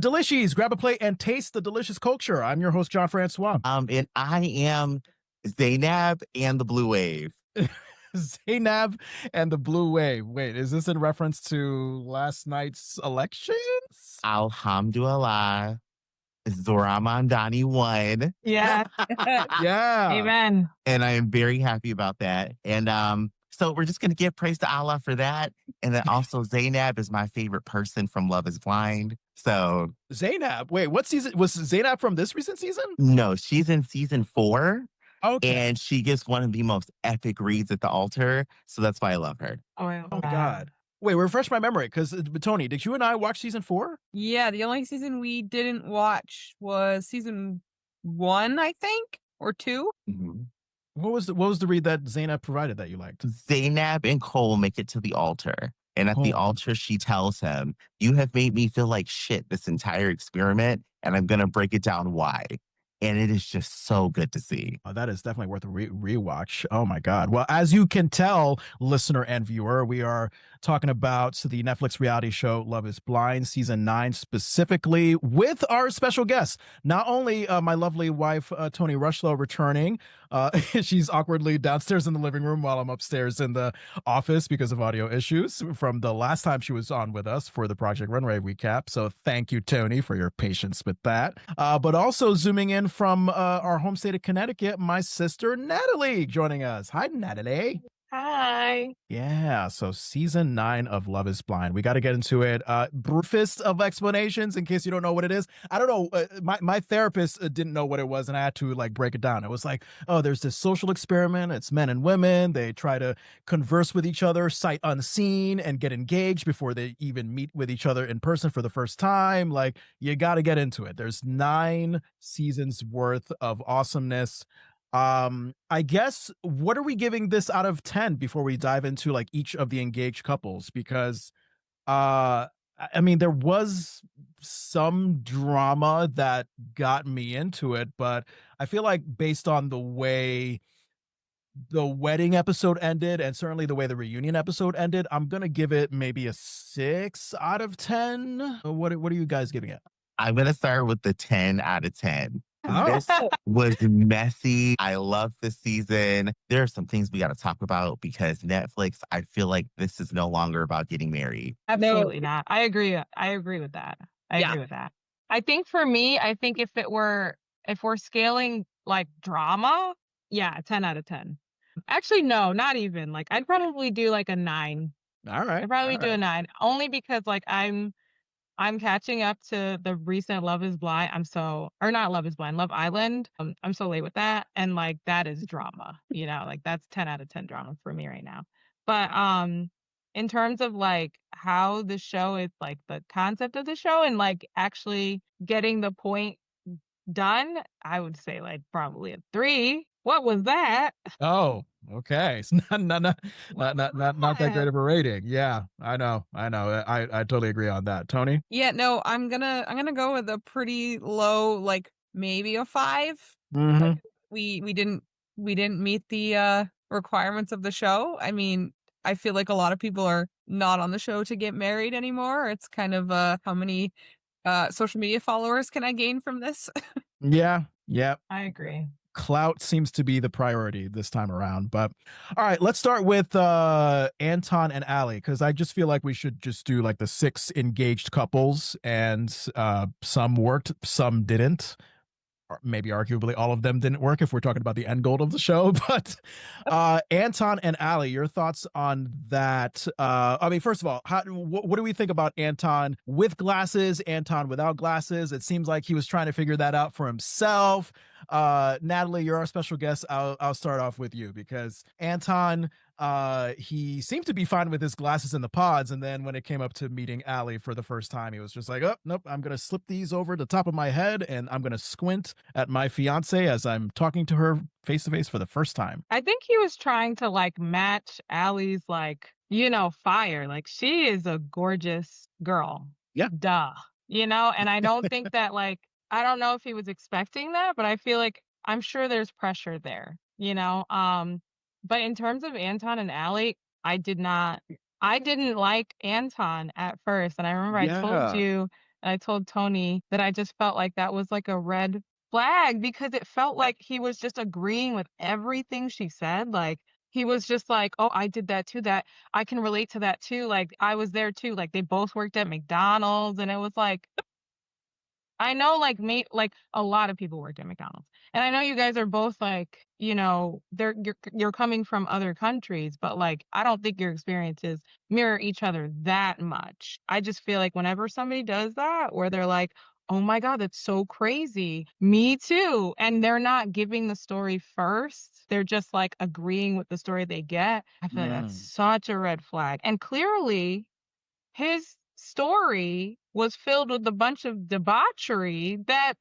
Delishees, grab a plate and taste the delicious culture. I'm your host, Jon Francois. And I am Zainab and the Blue Wave. Zainab and the Blue Wave. Wait, is this in reference to last night's elections? Alhamdulillah. Zohra Mamdani won. Yeah. Yeah. Amen. And I am very happy about that. And so we're just going to give praise to Allah for that. And then also Zainab is my favorite person from Love is Blind. So Zainab, wait, what season? Was Zainab from this recent season? no, she's in season 4. Okay. And she gives one of the most epic reads at the altar. So that's why I love her. Oh my God. Wait, refresh my memory, because Toni, did you and I watch season 4? Yeah, the only season we didn't watch was season 1, I think, or 2. Mm-hmm. What was the read that Zainab provided that you liked? Zainab and Cole make it to the altar. And at the altar, she tells him, "You have made me feel like shit this entire experiment, and I'm going to break it down why." And it is just so good to see. Oh, that is definitely worth a rewatch. Oh my God. Well, as you can tell, listener and viewer, we are talking about the Netflix reality show Love is Blind, season 9 specifically, with our special guest. Not only my lovely wife, Toni Rushlow, returning. She's awkwardly downstairs in the living room while I'm upstairs in the office because of audio issues from the last time she was on with us for the Project Runway recap. So thank you, Toni, for your patience with that. But also zooming in from our home state of Connecticut, my sister Nathalie joining us. Hi, Nathalie. Hi. Yeah, so season 9 of Love is Blind. We got to get into it. Briefest of explanations in case you don't know what it is. I don't know. My therapist didn't know what it was, and I had to break it down. It was like, oh, there's this social experiment. It's men and women. They try to converse with each other, sight unseen, and get engaged before they even meet with each other in person for the first time. Like, you got to get into it. There's 9 seasons worth of awesomeness. I guess, what are we giving this out of 10 before we dive into each of the engaged couples? Because I mean, there was some drama that got me into it, but I feel like based on the way the wedding episode ended and certainly the way the reunion episode ended, I'm gonna give it maybe a 6 out of 10. What are you guys giving it? I'm going to start with the 10 out of 10. Oh. This was messy. I love this season. There are some things we got to talk about because Netflix, I feel like this is no longer about getting married. Absolutely not. I agree. I agree with that. I agree with that. I think for me, if we're scaling drama, 10 out of 10. Actually, no, not even. I'd probably do a 9. All right. I'd probably do a 9, only because I'm catching up to the recent Love is Blind. Not Love is Blind, Love Island. I'm so late with that. And that is drama, that's 10 out of 10 drama for me right now. But in terms of how the show is, the concept of the show and actually getting the point done, I would say probably a 3. What was that? Oh, okay. It's not that great of a rating. Yeah, I know. I totally agree on that. Toni? Yeah, no, I'm gonna go with a pretty low, maybe a 5. Mm-hmm. We didn't meet the requirements of the show. I mean, I feel like a lot of people are not on the show to get married anymore. It's kind of how many social media followers can I gain from this? Yeah. I agree. Clout seems to be the priority this time around. But all right, let's start with Anton and Ali, because I just feel like we should just do the 6 engaged couples, and some worked, some didn't. Or maybe arguably all of them didn't work if we're talking about the end goal of the show. But Anton and Ali, your thoughts on that? I mean, first of all, what do we think about Anton with glasses, Anton without glasses? It seems like he was trying to figure that out for himself. Nathalie, you're our special guest. I'll start off with you, because Anton, he seemed to be fine with his glasses in the pods, and then when it came up to meeting Ali for the first time, he was just like, oh nope, I'm gonna slip these over the top of my head and I'm gonna squint at my fiance as I'm talking to her face to face for the first time. I think he was trying to match Ali's fire. She is a gorgeous girl. Yeah. Duh. And I don't think that I don't know if he was expecting that, but I feel I'm sure there's pressure there, But in terms of Anton and Ali, I didn't like Anton at first. And I remember I told you And I told Toni that I just felt like that was like a red flag because it felt like he was just agreeing with everything she said. Like he was just like, "Oh, I did that too. That I can relate to that too. Like I was there too. Like they both worked at McDonald's." And it was like, I know, like, like, a lot of people worked at McDonald's, and I know you guys are both, like, you're coming from other countries, but, like, I don't think your experiences mirror each other that much. I just feel like whenever somebody does that, where they're like, "Oh my god, that's so crazy. Me too," and they're not giving the story first, they're just, like, agreeing with the story they get, I feel like that's such a red flag, and clearly his story was filled with a bunch of debauchery that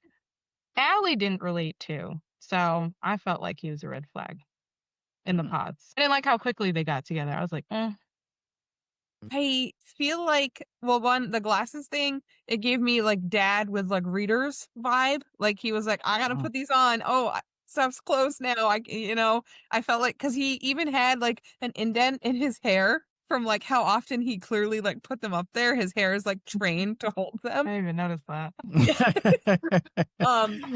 Allie didn't relate to. So I felt like he was a red flag in the pods. I didn't like how quickly they got together. I was like, eh. I feel like, well, one, the glasses thing, it gave me like dad with like readers vibe. Like he was like, I gotta put these on. Oh, stuff's closed now. I felt like, cause he even had like an indent in his hair from like how often he clearly like put them up there. His hair is like trained to hold I them. didn't even notice that.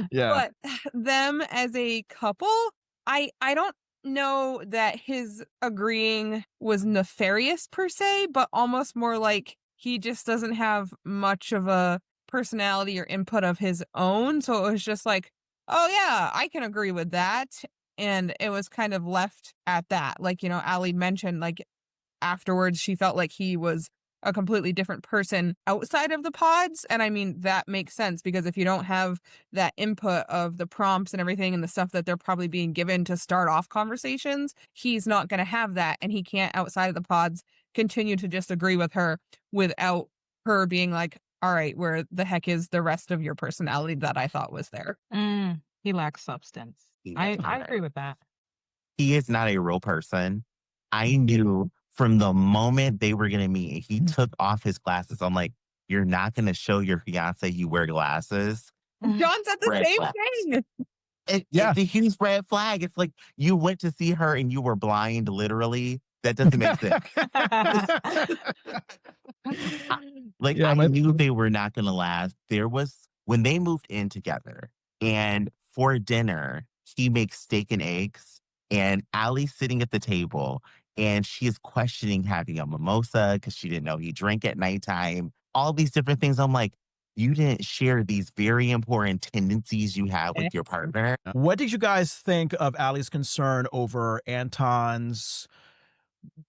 Yeah. But them as a couple, I don't know that his agreeing was nefarious per se, but almost more like he just doesn't have much of a personality or input of his own. So it was just like, oh yeah, I can agree with that. And it was kind of left at that. Like, Allie mentioned, like afterwards, she felt like he was a completely different person outside of the pods. And I mean, that makes sense because if you don't have that input of the prompts and everything and the stuff that they're probably being given to start off conversations, he's not going to have that. And he can't, outside of the pods, continue to just agree with her without her being like, all right, where the heck is the rest of your personality that I thought was there? He lacks substance. I agree with that. He is not a real person. I knew from the moment they were going to meet, he took off his glasses. I'm like, you're not going to show your fiance you wear glasses. John said the Red same flags. thing. It's a huge red flag. It's like you went to see her and you were blind, literally. That doesn't make sense. I knew they were not going to last. When they moved in together and for dinner, he makes steak and eggs and Allie's sitting at the table and she is questioning having a mimosa because she didn't know he drank at nighttime. All these different things. I'm like, you didn't share these very important tendencies you have with your partner. What did you guys think of Allie's concern over Anton's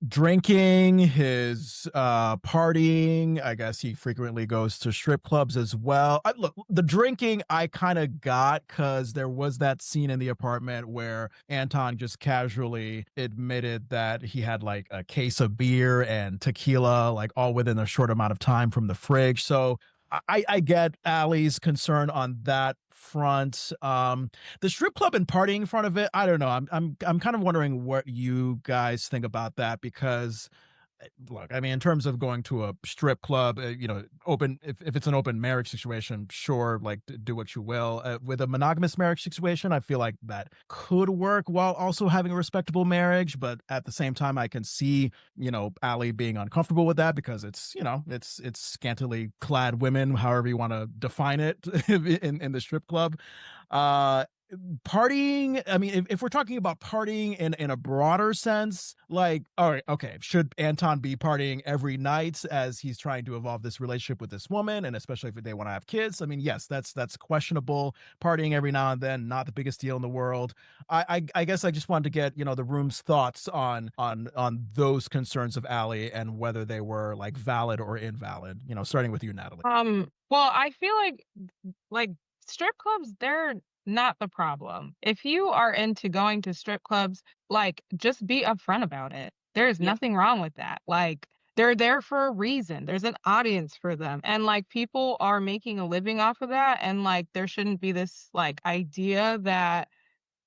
drinking, his partying? I guess he frequently goes to strip clubs as well. Look, the drinking I kind of got because there was that scene in the apartment where Anton just casually admitted that he had like a case of beer and tequila, like all within a short amount of time from the fridge. So I get Allie's concern on that front. The strip club and partying in front of it, I don't know. I'm kind of wondering what you guys think about that because look, I mean, in terms of going to a strip club, open, if it's an open marriage situation, sure, like do what you will. With a monogamous marriage situation, I feel like that could work while also having a respectable marriage. But at the same time, I can see, Allie being uncomfortable with that because it's scantily clad women, however you want to define it in the strip club. Partying, I mean, if we're talking about partying in a broader sense, like, all right, okay, should Anton be partying every night as he's trying to evolve this relationship with this woman, and especially if they want to have kids? I mean, yes, that's questionable. Partying every now and then, not the biggest deal in the world. I guess I just wanted to get the room's thoughts on those concerns of Allie and whether they were like valid or invalid. Starting with you, Natalie. Well, I feel like strip clubs, they're not the problem. If you are into going to strip clubs, like just be upfront about it. There's nothing wrong with that. Like they're there for a reason. There's an audience for them. And like people are making a living off of that. And like there shouldn't be this like idea that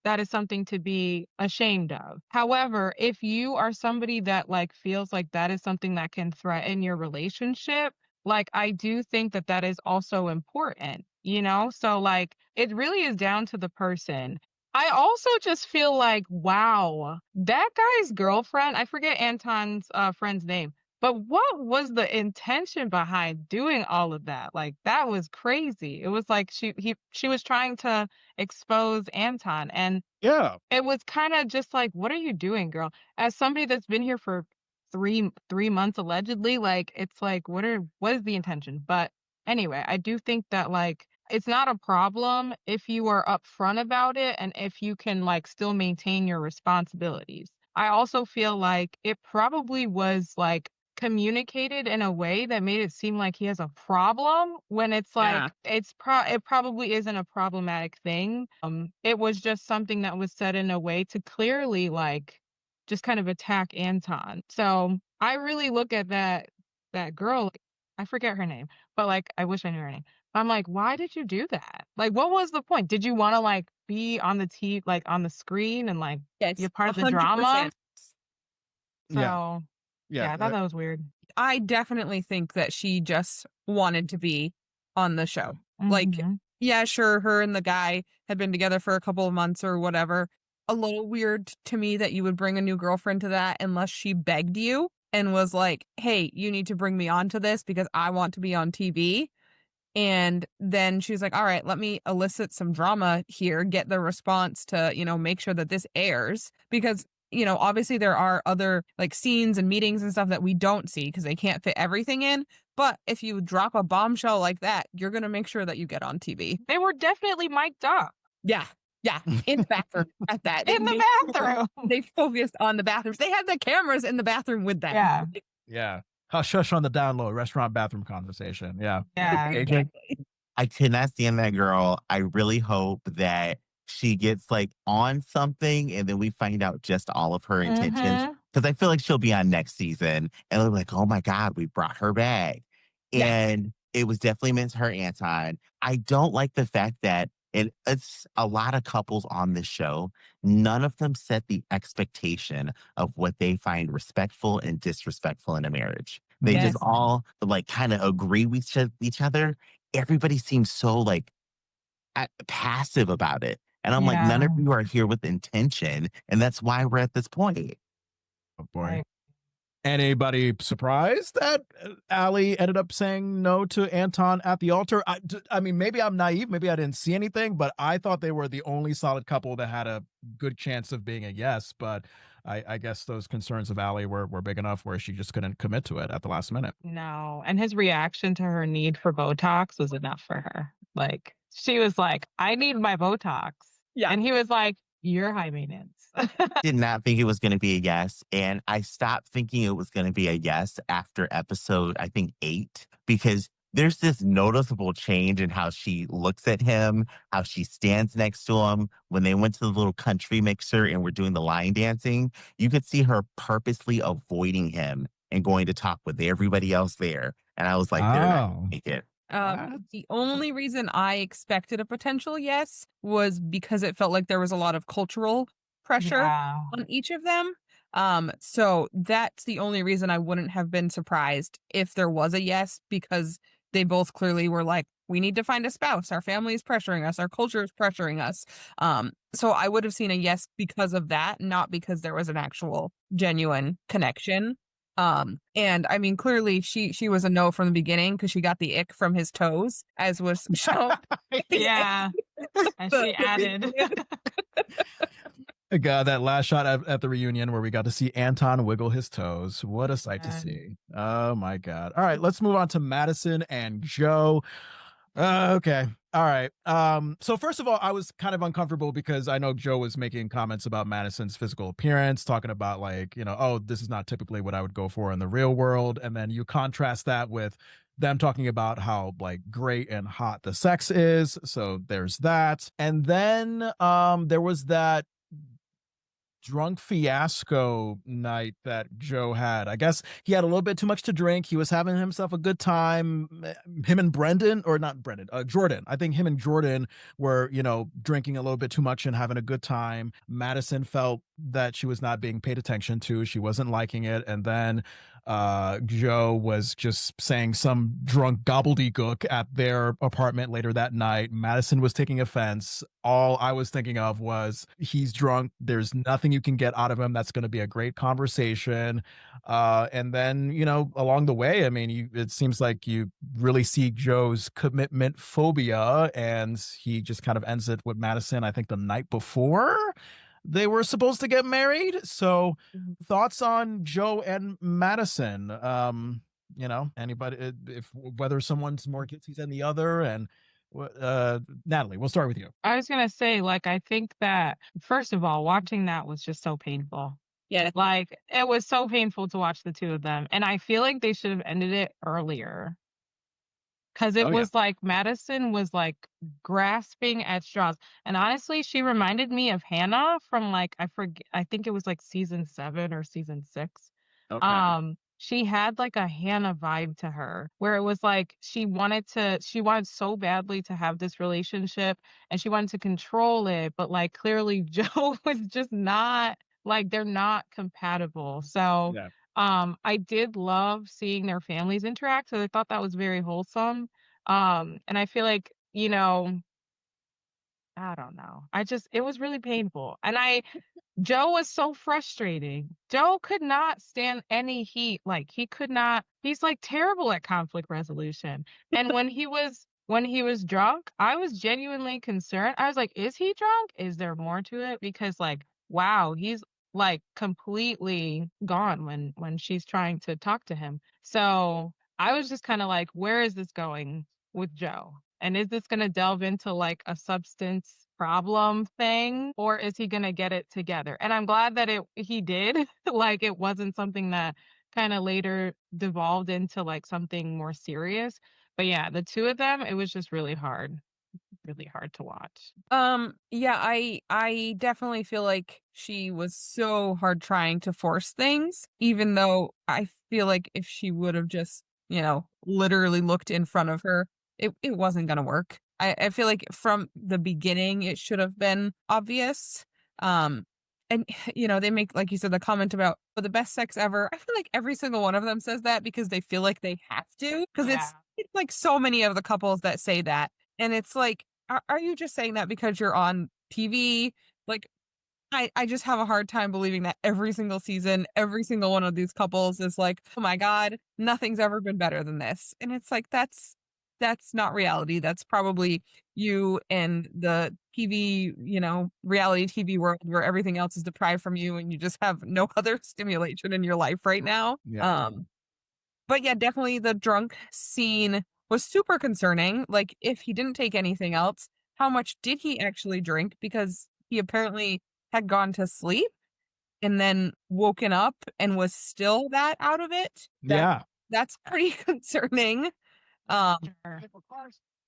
that is something to be ashamed of. However, if you are somebody that like feels like that is something that can threaten your relationship, like I do think that that is also important, So like it really is down to the person. I also just feel like, wow, that guy's girlfriend, I forget Anton's friend's name, But what was the intention behind doing all of that? Like, that was crazy. It was like she was trying to expose Anton, and Yeah. it was kind of just like, what are you doing, girl? As somebody that's been here for three months allegedly, like, it's like, what is the intention? But anyway, I do think that, like, it's not a problem if you are upfront about it and if you can, like, still maintain your responsibilities. I also feel like it probably was, like, communicated in a way that made it seem like he has a problem when it's like, Yeah. it probably isn't a problematic thing. It was just something that was said in a way to clearly, like, just kind of attack Anton. So I really look at that girl, like, I forget her name, but, like, I wish I knew her name. I'm like, why did you do that? Like, what was the point? Did you want to, like, be on the like, on the screen and, like, be Yes, a part of the 100%. drama? Yeah. So Yeah. yeah, I thought that was weird. I definitely think that she just wanted to be on the show. Like, Mhm. yeah, sure, her and the guy had been together for a couple of months or whatever. A little weird to me that you would bring a new girlfriend to that unless she begged you and was like, hey, you need to bring me on to this because I want to be on TV. And then she's like, all right, let me elicit some drama here, get the response to, make sure that this airs. Because, obviously there are other like scenes and meetings and stuff that we don't see because they can't fit everything in. But if you drop a bombshell like that, you're going to make sure that you get on TV. They were definitely mic'd up Yeah. Yeah. In the bathroom at that. They in the made sure bathroom. they focused on the bathrooms. They had the cameras in the bathroom with them. Yeah. Yeah. Hush hush on the down low. Restaurant bathroom conversation. Yeah. Yeah. Agent. I could not stand that girl. I really hope that she gets like on something and then we find out just all of her intentions. Mhm. Because I feel like she'll be on next season and they'll be like, oh my God, we brought her back. Yeah. And it was definitely meant to her, Anton. I don't like the fact that it's a lot of couples on this show. None of them set the expectation of what they find respectful and disrespectful in a marriage. They Yes. just all like kind of agree with each other. Everybody seems so like passive about it. And I'm like, none of Yeah. you are here with intention. And that's why we're at this point. Oh boy. Right. Anybody surprised that Allie ended up saying no to Anton at the altar? I mean, maybe I'm naive. Maybe I didn't see anything, but I thought they were the only solid couple that had a good chance of being a yes. But I guess those concerns of Allie were big enough where she just couldn't commit to it at the last minute. No. And his reaction to her need for Botox was enough for her. Like, she was like, I need my Botox. Yeah. And he was like, you're high maintenance. Did not think it was going to be a yes. And I stopped thinking it was going to be a yes after episode, I think 8, because there's this noticeable change in how she looks at him, how she stands next to him. When they went to the little country mixer and were doing the line dancing, you could see her purposely avoiding him and going to talk with everybody else there. And I was like, they're not going to make it. The only reason I expected a potential yes was because it felt like there was a lot of cultural pressure Yeah. on each of them. So that's the only reason I wouldn't have been surprised if there was a yes, because they both clearly were like, we need to find a spouse. Our family is pressuring us. Our culture is pressuring us. So I would have seen a yes because of that, not because there was an actual genuine connection. And I mean, clearly she was a no from the beginning because she got the ick from his toes, as was shown. Yeah. And she added. God, that last shot at the reunion where we got to see Anton wiggle his toes. What a sight to Yeah. see. Oh my God. All right, let's move on to Madison and Joe. Okay. All right. So first of all, I was kind of uncomfortable because I know Joe was making comments about Madison's physical appearance, talking about like, oh, this is not typically what I would go for in the real world. And then you contrast that with them talking about how like great and hot the sex is. So there's that. And then there was that drunk fiasco night that Joe had. I guess he had a little bit too much to drink. He was having himself a good time. Him and Jordan. I think him and Jordan were, drinking a little bit too much and having a good time. Madison felt that she was not being paid attention to. She wasn't liking it. And then Joe was just saying some drunk gobbledygook at their apartment later that night. Madison was taking offense. All I was thinking of was he's drunk. There's nothing you can get out of him that's going to be a great conversation. And then, along the way, I mean, it seems like you really see Joe's commitment phobia, and he just kind of ends it with Madison, I think, the night before they were supposed to get married. So thoughts on Joe and Madison? Anybody, if whether someone's more guilty than the other, and Natalie, we'll start with you. I was gonna say, like, I think that first of all, watching that was just so painful. Yeah. Like, it was so painful to watch the two of them, and I feel like they should have ended it earlier. Because it was like Madison was like grasping at straws. And honestly, she reminded me of Hannah from like, I forget, I think it was like season 7 or season 6. Okay. She had like a Hannah vibe to her where it was like she wanted so badly to have this relationship and she wanted to control it, but like clearly Joe was just not, like, they're not compatible. So Yeah. I did love seeing their families interact, so I thought that was very wholesome. And I feel like, I don't know. It was really painful. And Joe was so frustrating. Joe could not stand any heat. Like, he's like terrible at conflict resolution. And when he was drunk, I was genuinely concerned. I was like, is he drunk? Is there more to it? Because like, wow, he's like completely gone when she's trying to talk to him. So I was just kind of like, where is this going with Joe? And is this going to delve into like a substance problem thing, or is he going to get it together? And I'm glad that he did. Like, it wasn't something that kind of later devolved into like something more serious. But yeah, the two of them, it was just really hard to watch. Yeah, I definitely feel like she was so hard trying to force things, even though I feel like if she would have just, literally looked in front of her, it wasn't gonna work. I feel like from the beginning it should have been obvious. And they make, like you said, the comment about the best sex ever. I feel like every single one of them says that because they feel like they have to. Because it's like so many of the couples that say that. And it's like, are you just saying that because you're on TV? Like, I just have a hard time believing that every single season, every single one of these couples is like, oh my God, nothing's ever been better than this. And it's like, that's not reality. That's probably you and the TV, reality TV world where everything else is deprived from you and you just have no other stimulation in your life right now. Yeah. But yeah, definitely the drunk scene was super concerning. Like, if he didn't take anything else, how much did he actually drink? Because he apparently had gone to sleep and then woken up and was still that out of it. That's pretty concerning. Yeah,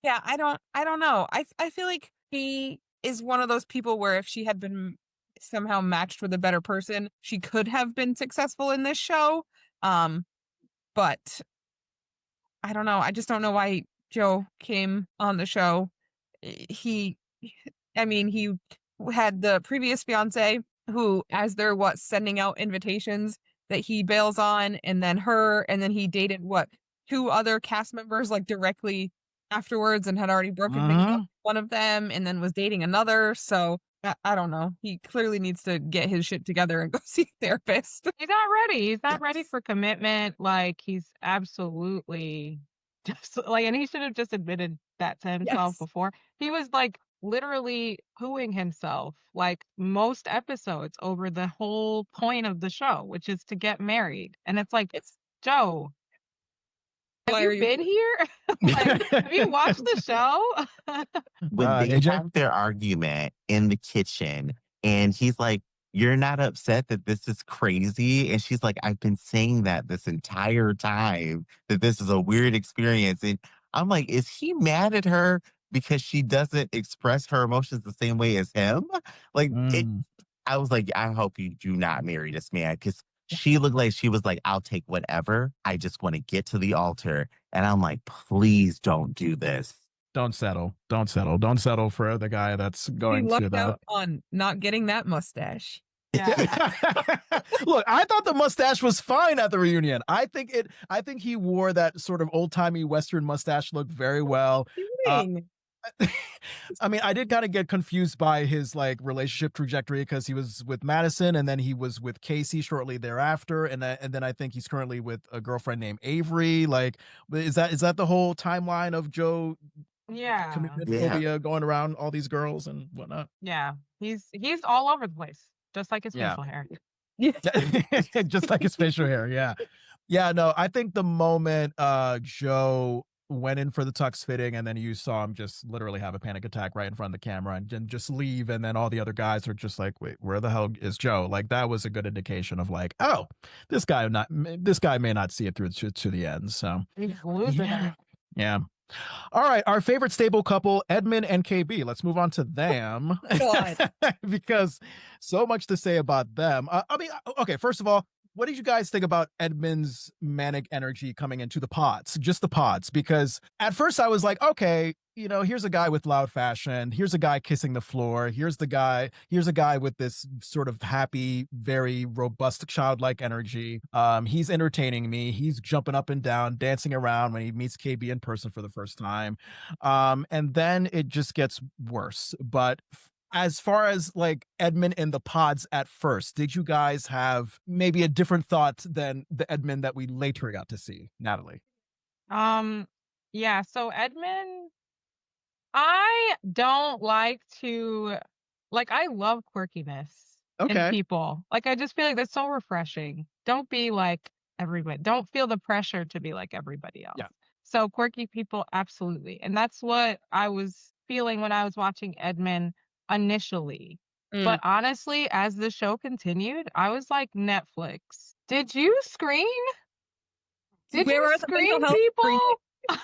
I don't know. I feel like he is one of those people where if she had been somehow matched with a better person, she could have been successful in this show. But I don't know. I just don't know why Joe came on the show. He had the previous fiance who, as they're sending out invitations, that he bails on, and then her, and then he dated 2 other cast members like directly afterwards and had already broken things up with one of them and then was dating another. So I don't know. He clearly needs to get his shit together and go see a therapist. He's not ready. He's not ready for commitment. Like, he's absolutely just like, and he should have just admitted that to himself before. He was like literally hooing himself like most episodes over the whole point of the show, which is to get married. And it's like, Joe, have you been here? Like, have you watched the show? When they AJ? have their argument in the kitchen and he's like, you're not upset that this is crazy? And she's like, I've been saying that this entire time, that this is a weird experience. And I'm like, is he mad at her because she doesn't express her emotions the same way as him? Like, I was like, I hope you do not marry this man, because she looked like she was like, I'll take whatever. I just want to get to the altar. And I'm like, please don't do this. Don't settle. Don't settle. Don't settle for the guy that's going lucked to that. out on not getting that mustache. Yeah. Look, I thought the mustache was fine at the reunion. I think he wore that sort of old-timey Western mustache look very well. Kidding. I mean, I did kind of get confused by his like relationship trajectory because he was with Madison and then he was with Casey shortly thereafter, and then I think he's currently with a girlfriend named Avery. Like, is that the whole timeline of Joe Yeah. commitment Yeah. phobia going around all these girls and whatnot? Yeah. He's all over the place, just like his Yeah. facial hair. Just like his facial hair. Yeah. Yeah. No, I think the moment Joe went in for the tux fitting and then you saw him just literally have a panic attack right in front of the camera and then just leave. And then all the other guys are just like, wait, where the hell is Joe? Like, that was a good indication of like, oh, this guy may not see it through to the end. So He's losing it. yeah. All right, our favorite stable couple, Edmond and KB. Let's move on to them because so much to say about them. I mean, okay, first of all, what did you guys think about Edmond's manic energy coming into the pods, just the pods? Because at first I was like, okay, here's a guy with loud fashion. Here's a guy kissing the floor. Here's a guy with this sort of happy, very robust, childlike energy. He's entertaining me. He's jumping up and down, dancing around when he meets KB in person for the first time. And then it just gets worse. But as far as like Edmond in the pods at first, did you guys have maybe a different thought than the Edmond that we later got to see, Natalie? Yeah, so Edmond, I don't like to, like, I love quirkiness in people. Like, I just feel like that's so refreshing. Don't be like everybody. Don't feel the pressure to be like everybody else. Yeah. So quirky people, absolutely. And that's what I was feeling when I was watching Edmond initially. But honestly, as the show continued, I was like, Netflix, did you screen? Did Where you are the mental screen health people?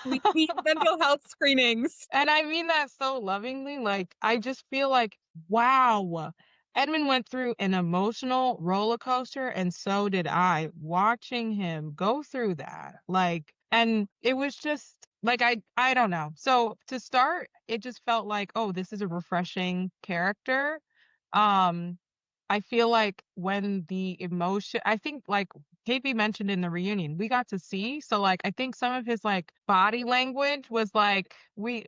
We need mental health screenings. And I mean that so lovingly. Like, I just feel like, wow, Edmond went through an emotional roller coaster, and so did I, watching him go through that. Like, and it was just like, I don't know. So to start, it just felt like, oh, this is a refreshing character. I feel like when the emotion, I think like KB mentioned in the reunion, we got to see. So like, I think some of his like body language was like, we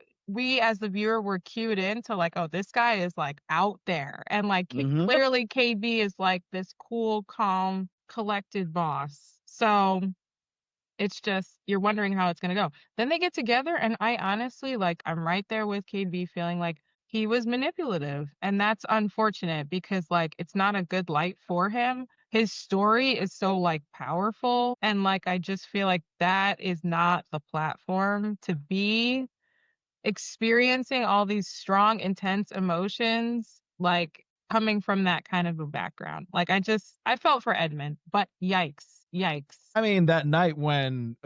as the viewer were cued into like, oh, this guy is like out there. And like, clearly KB is like this cool, calm, collected boss. So it's just, you're wondering how it's going to go. Then they get together, and I honestly, like, I'm right there with KB feeling like he was manipulative. And that's unfortunate because, like, it's not a good light for him. His story is so, like, powerful. And, like, I just feel like that is not the platform to be experiencing all these strong, intense emotions, like, coming from that kind of a background. Like, I felt for Edmond, but yikes. I mean, that night when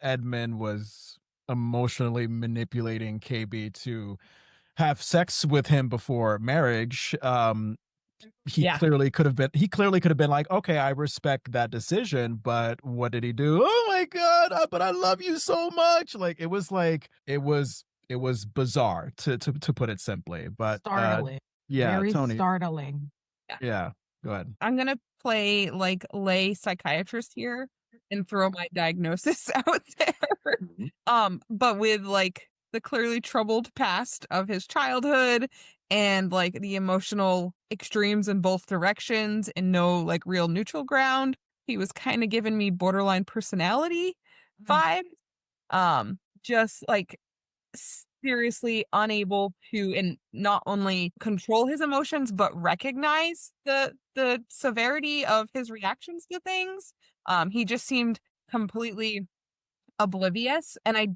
Edmond was emotionally manipulating KB to have sex with him before marriage, he clearly could have been like, okay, I respect that decision, but what did he do? Oh my God, but I love you so much. Like, it was bizarre to put it simply, but Startling. yeah, Very Toni. startling. Yeah, go ahead. I'm going to play like lay psychiatrist here and throw my diagnosis out there. But with like the clearly troubled past of his childhood and like the emotional extremes in both directions and no like real neutral ground, he was kind of giving me borderline personality vibe. Just like seriously unable to and not only control his emotions but recognize the severity of his reactions to things. He just seemed completely oblivious, and I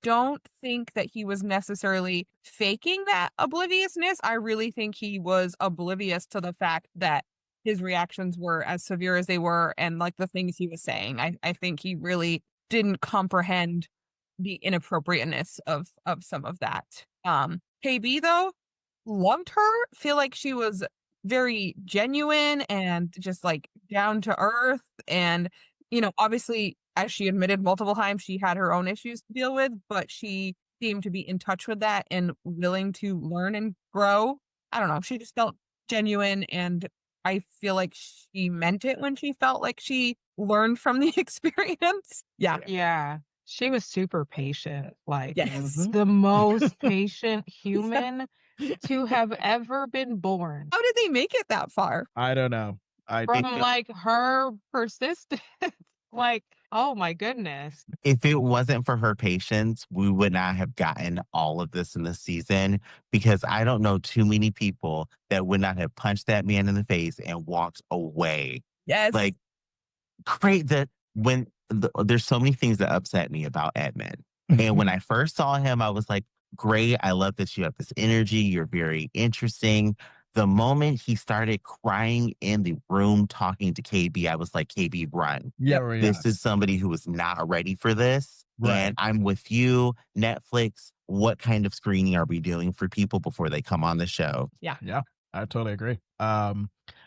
don't think that he was necessarily faking that obliviousness. I really think he was oblivious to the fact that his reactions were as severe as they were and like the things he was saying. I think he really didn't comprehend the inappropriateness of some of that. KB though, loved her, feel like she was very genuine and just like down to earth, and obviously, as she admitted multiple times, she had her own issues to deal with, but she seemed to be in touch with that and willing to learn and grow. I don't know, she just felt genuine, and I feel like she meant it when she felt like she learned from the experience. Yeah. Yeah. She was super patient, like Yes. the most patient human to have ever been born. How did they make it that far? I don't know. From like her persistence. Like, oh my goodness. If it wasn't for her patience, we would not have gotten all of this in the season, because I don't know too many people that would not have punched that man in the face and walked away. Yes. Like, great that there's so many things that upset me about Edmond. And when I first saw him, I was like, great. I love that you have this energy. You're very interesting. The moment he started crying in the room talking to KB, I was like, KB, run. Yeah, This is somebody who is not ready for this. Right. And I'm with you, Netflix. What kind of screening are we doing for people before they come on the show? Yeah, I totally agree.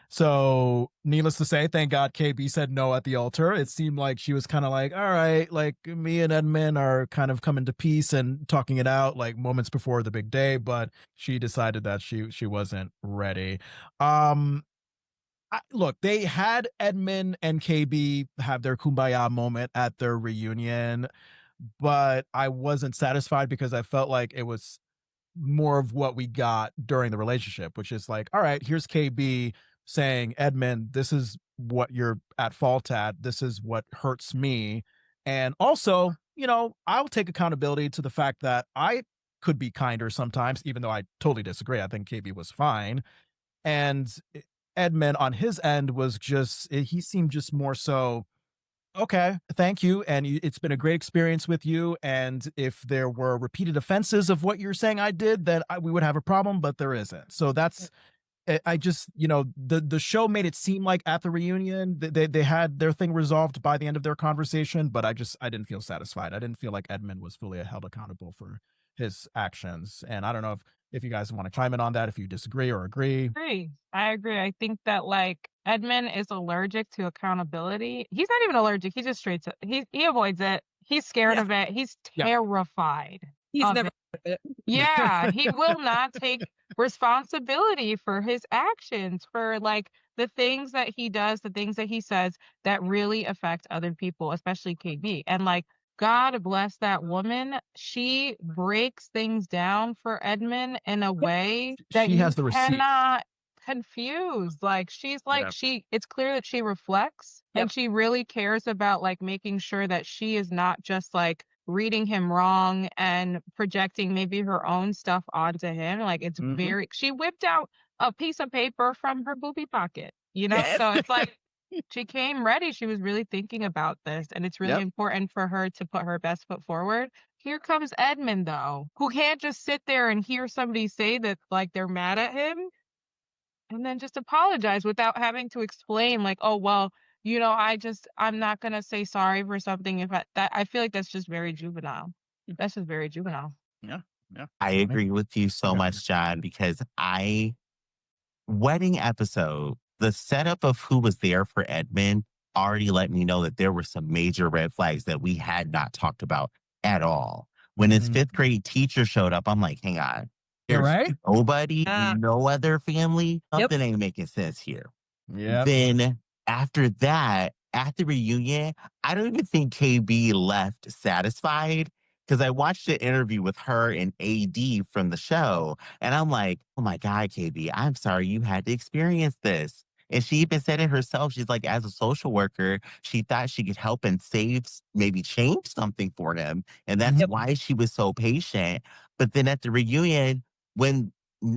So needless to say, thank God KB said no at the altar. It seemed like she was kind of like, all right, like me and Edmond are kind of coming to peace and talking it out like moments before the big day, but she decided that she wasn't ready. Look, they had Edmond and KB have their kumbaya moment at their reunion, but I wasn't satisfied because I felt like it was more of what we got during the relationship, which is like, all right, here's KB saying, Edmond, this is what you're at fault at. This is what hurts me. And also, I'll take accountability to the fact that I could be kinder sometimes, even though I totally disagree. I think KB was fine. And Edmond on his end was he seemed just more so, okay, thank you. And it's been a great experience with you. And if there were repeated offenses of what you're saying I did, then we would have a problem, but there isn't. So that's, I just, the show made it seem like at the reunion, they had their thing resolved by the end of their conversation, but I didn't feel satisfied. I didn't feel like Edmond was fully held accountable for his actions. And I don't know if you guys want to chime in on that, if you disagree or agree. I agree. I think that like Edmond is allergic to accountability. He's not even allergic. He just he avoids it. He's scared of it. He's terrified. He's never it. Yeah, he will not take responsibility for his actions, for like the things that he does, the things that he says that really affect other people, especially KB. And like, God bless that woman. She breaks things down for Edmond in a way that she has the receipt. Cannot confuse. Like she's like it's clear that she reflects and she really cares about like making sure that she is not just like reading him wrong and projecting maybe her own stuff onto him. Like it's she whipped out a piece of paper from her booby pocket, so it's like she came ready. She was really thinking about this, and it's really important for her to put her best foot forward. Here comes Edmond, though, who can't just sit there and hear somebody say that like they're mad at him and then just apologize without having to explain like, oh, well, I'm not going to say sorry for something. I feel like that's just very juvenile. That's just very juvenile. Yeah. I agree with you so much, Jon, because wedding episode, the setup of who was there for Edmond already let me know that there were some major red flags that we had not talked about at all. When his fifth grade teacher showed up, I'm like, hang on. There's nobody, no other family. Something ain't making sense here. Yeah. Then after that, at the reunion, I don't even think KB left satisfied, because I watched an interview with her and AD from the show, and I'm like, oh my God, KB, I'm sorry you had to experience this. And she even said it herself. She's like, as a social worker, she thought she could help and maybe change something for him. And that's why she was so patient. But then at the reunion, when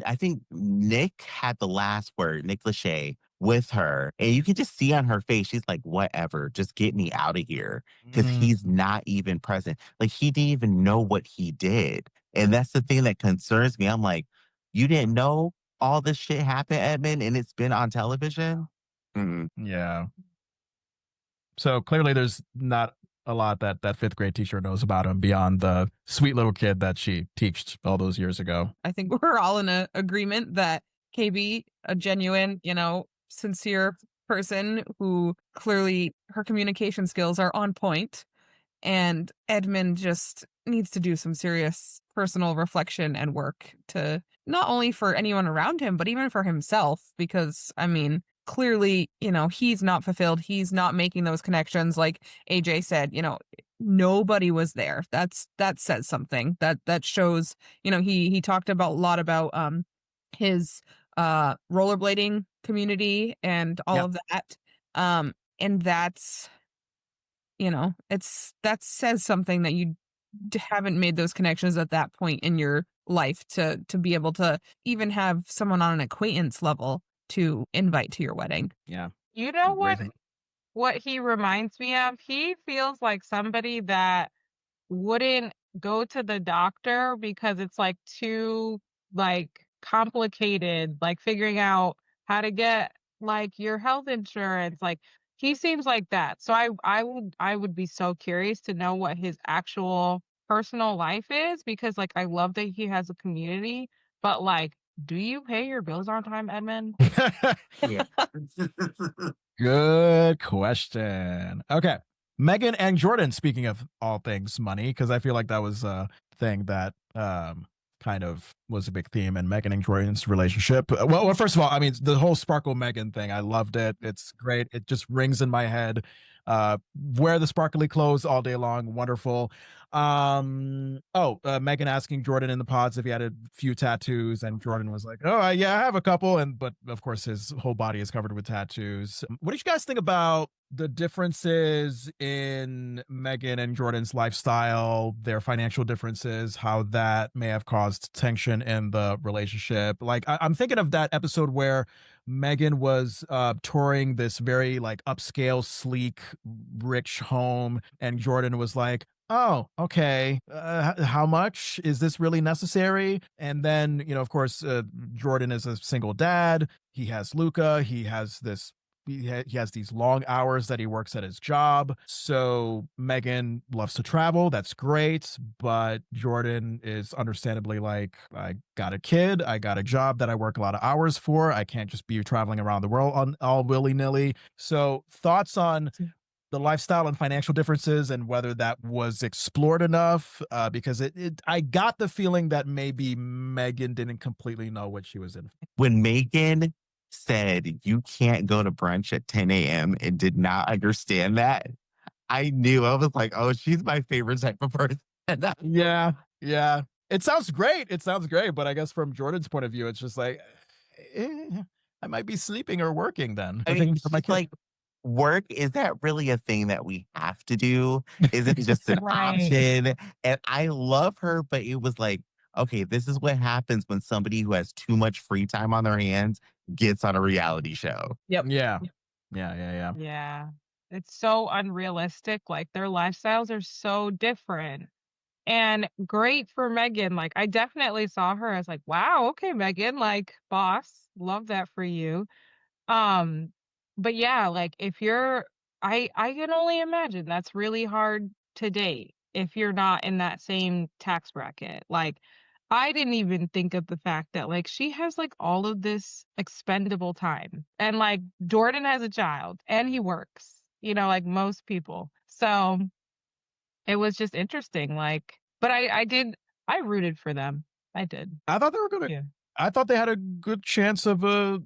I think Nick had the last word, Nick Lachey, with her, and you can just see on her face, she's like, whatever, just get me out of here. Because he's not even present. Like, he didn't even know what he did. And that's the thing that concerns me. I'm like, you didn't know all this shit happened, Edmond, and it's been on television? Yeah. So clearly there's not a lot that fifth grade teacher knows about him beyond the sweet little kid that she teached all those years ago. I think we're all in a agreement that KB, a genuine, sincere person who clearly her communication skills are on point, and Edmond just needs to do some serious personal reflection and work to not only for anyone around him, but even for himself. Because, I mean, clearly, he's not fulfilled. He's not making those connections. Like AJ said, nobody was there. That says something. That shows, he talked about a lot about his rollerblading community and all of that. And that's, that says something that you haven't made those connections at that point in your life to be able to even have someone on an acquaintance level to invite to your wedding. Yeah. You know what he reminds me of? He feels like somebody that wouldn't go to the doctor because it's like too like complicated, like figuring out how to get like your health insurance. Like he seems like that. So I would be so curious to know what his actual personal life is, because like I love that he has a community, but like, do you pay your bills on time, Edmond? Yeah. Good question. Okay. Megan and Jordan, speaking of all things money, because I feel like that was a thing that kind of was a big theme in Megan and Jordan's relationship. Well, first of all, I mean, the whole Sparkle Megan thing, I loved it. It's great. It just rings in my head. Wear the sparkly clothes all day long. Wonderful. Megan asking Jordan in the pods if he had a few tattoos, and Jordan was like, "Oh, yeah, I have a couple," but of course his whole body is covered with tattoos. What did you guys think about the differences in Megan and Jordan's lifestyle, their financial differences, how that may have caused tension in the relationship? Like, I'm thinking of that episode where Megan was touring this very like upscale, sleek, rich home, and Jordan was like, "Oh, okay. How much is this really necessary?" And then, of course, Jordan is a single dad. He has Luca. He has this. He has these long hours that he works at his job. So Megan loves to travel. That's great. But Jordan is understandably like, I got a kid. I got a job that I work a lot of hours for. I can't just be traveling around the world on all willy nilly. So thoughts on the lifestyle and financial differences and whether that was explored enough, because I got the feeling that maybe Megan didn't completely know what she was in. When Megan said you can't go to brunch at 10 a.m. and did not understand that, I knew. I was like, oh, she's my favorite type of person. Yeah. It sounds great. But I guess from Jordan's point of view, it's just like, I might be sleeping or working then. I mean, like, work, is that really a thing that we have to do? Is it just an option? And I love her, but it was like, okay, this is what happens when somebody who has too much free time on their hands gets on a reality show. Yep. Yeah. Yeah. It's so unrealistic. Like their lifestyles are so different. And great for Megan. Like I definitely saw her as like, wow, okay, Megan, like boss. Love that for you. But yeah, like if you're I can only imagine that's really hard to date if you're not in that same tax bracket. Like I didn't even think of the fact that like she has like all of this expendable time, and like Jordan has a child and he works, like most people. So it was just interesting. Like, but I rooted for them. I did. I thought they were going to, I thought they had a good chance of I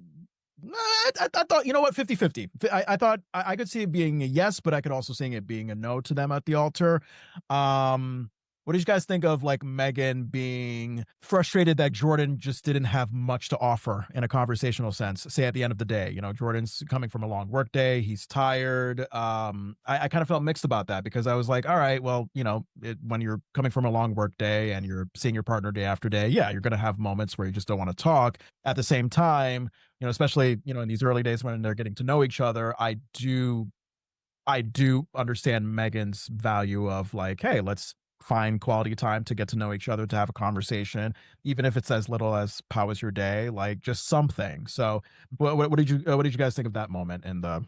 thought, 50-50. I thought I could see it being a yes, but I could also see it being a no to them at the altar. What did you guys think of like Megan being frustrated that Jordan just didn't have much to offer in a conversational sense? Say at the end of the day, Jordan's coming from a long work day. He's tired. I kind of felt mixed about that because I was like, all right, well, when you're coming from a long work day and you're seeing your partner day after day, yeah, you're going to have moments where you just don't want to talk. At the same time, especially, in these early days when they're getting to know each other, I do understand Megan's value of like, hey, let's find quality time to get to know each other, to have a conversation, even if it's as little as how was your day, like just something. So what did you guys think of that moment in the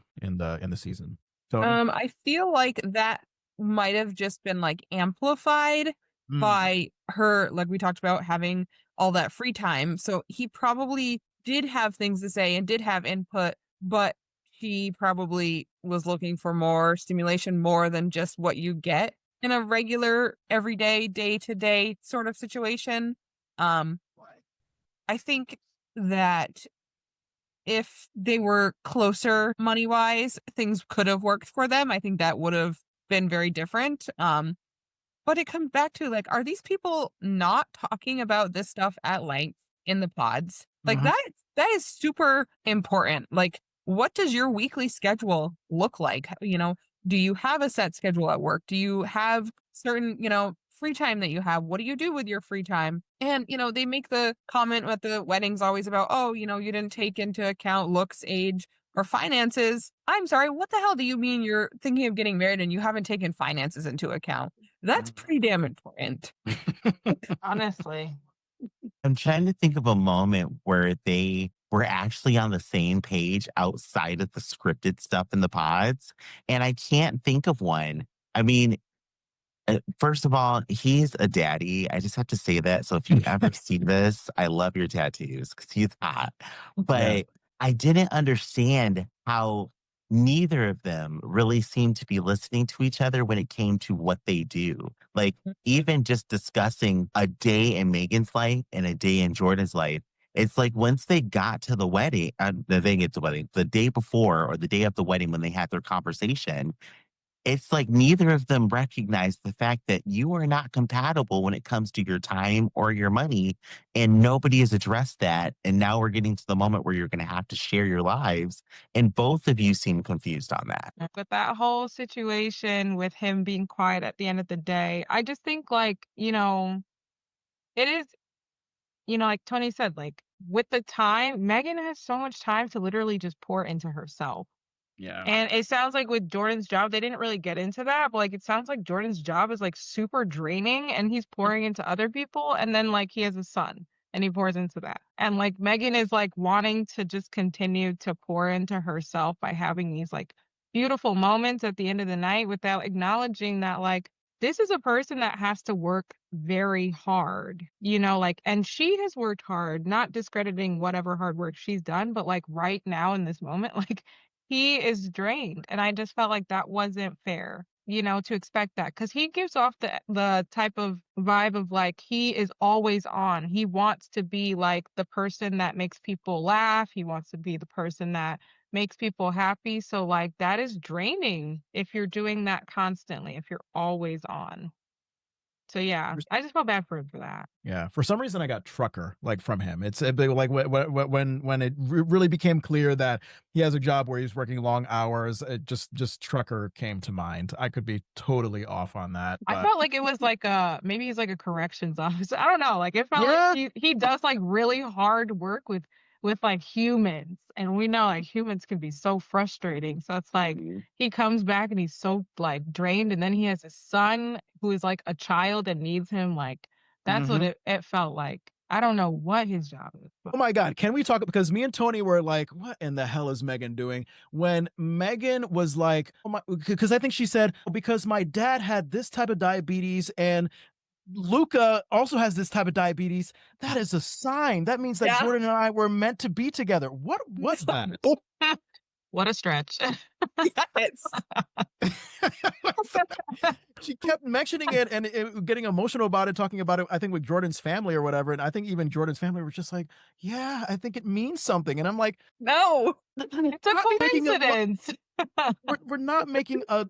season? Toni? I feel like that might have just been like amplified by her, like we talked about, having all that free time. So he probably did have things to say and did have input, but she probably was looking for more stimulation, more than just what you get in a regular, everyday, day-to-day sort of situation. Um, I think that if they were closer money-wise, things could have worked for them. I think that would have been very different. But it comes back to, like, are these people not talking about this stuff at length in the pods? Like, Mhm. that is super important. Like, what does your weekly schedule look like? You know, do you have a set schedule at work? Do you have certain, free time that you have? What do you do with your free time? And, they make the comment at the weddings always about, oh, you didn't take into account looks, age, or finances. I'm sorry, what the hell do you mean you're thinking of getting married and you haven't taken finances into account? That's pretty damn important. Honestly. I'm trying to think of a moment where they were actually on the same page outside of the scripted stuff in the pods, and I can't think of one. I mean, first of all, he's a daddy. I just have to say that. So if you ever see this, I love your tattoos because he's hot. Yeah. But I didn't understand how neither of them really seemed to be listening to each other when it came to what they do. Like, even just discussing a day in Megan's life and a day in Jordan's life. It's like once they got to the wedding, the day before or the day of the wedding when they had their conversation, it's like neither of them recognize the fact that you are not compatible when it comes to your time or your money, and nobody has addressed that. And now we're getting to the moment where you're going to have to share your lives, and both of you seem confused on that. With that whole situation with him being quiet at the end of the day, I just think like, it is, like Tony said, like with the time, Megan has so much time to literally just pour into herself. Yeah. And it sounds like with Jordan's job, they didn't really get into that, but like it sounds like Jordan's job is like super draining and he's pouring into other people. And then like he has a son and he pours into that. And like Megan is like wanting to just continue to pour into herself by having these like beautiful moments at the end of the night without acknowledging that like this is a person that has to work very hard, like, and she has worked hard, not discrediting whatever hard work she's done, but like right now in this moment, like he is drained. And I just felt like that wasn't fair, to expect that. Cause he gives off the type of vibe of like he is always on. He wants to be like the person that makes people laugh. He wants to be the person that makes people happy. So like that is draining if you're doing that constantly, if you're always on. So yeah, I just felt bad for him for that. Yeah, for some reason I got trucker like from him. It's like when it really became clear that he has a job where he's working long hours, it just trucker came to mind. I could be totally off on that, I but felt like it was like maybe he's like a corrections officer. I don't know. Like it felt yeah, like he does like really hard work with like humans, and we know like humans can be so frustrating. So it's like he comes back and he's so like drained, and then he has a son who is like a child and needs him. Like that's what it felt like. I don't know what his job is. But oh my God, can we talk? Because me and Tony were like, what in the hell is Megan doing? When Megan was like, oh my, because I think she said, because my dad had this type of diabetes and Luca also has this type of diabetes. That is a sign. That means that Yeah. Jordan and I were meant to be together. What was that? what a stretch. Yes. She kept mentioning it and getting emotional about it, talking about it, I think with Jordan's family or whatever. And I think even Jordan's family were just like, yeah, I think it means something. And I'm like, No. It's a coincidence. we're not making a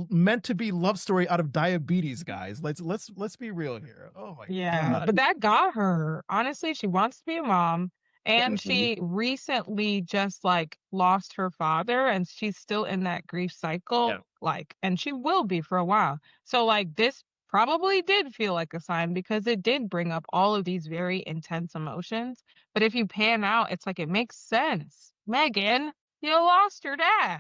meant to be love story out of diabetes, guys. Let's be real here. Oh my God. But that got her. Honestly, she wants to be a mom. And she recently just like lost her father and she's still in that grief cycle. Yeah. Like, and she will be for a while. So like this probably did feel like a sign because it did bring up all of these very intense emotions. But if you pan out, it's like it makes sense. Megan, you lost your dad.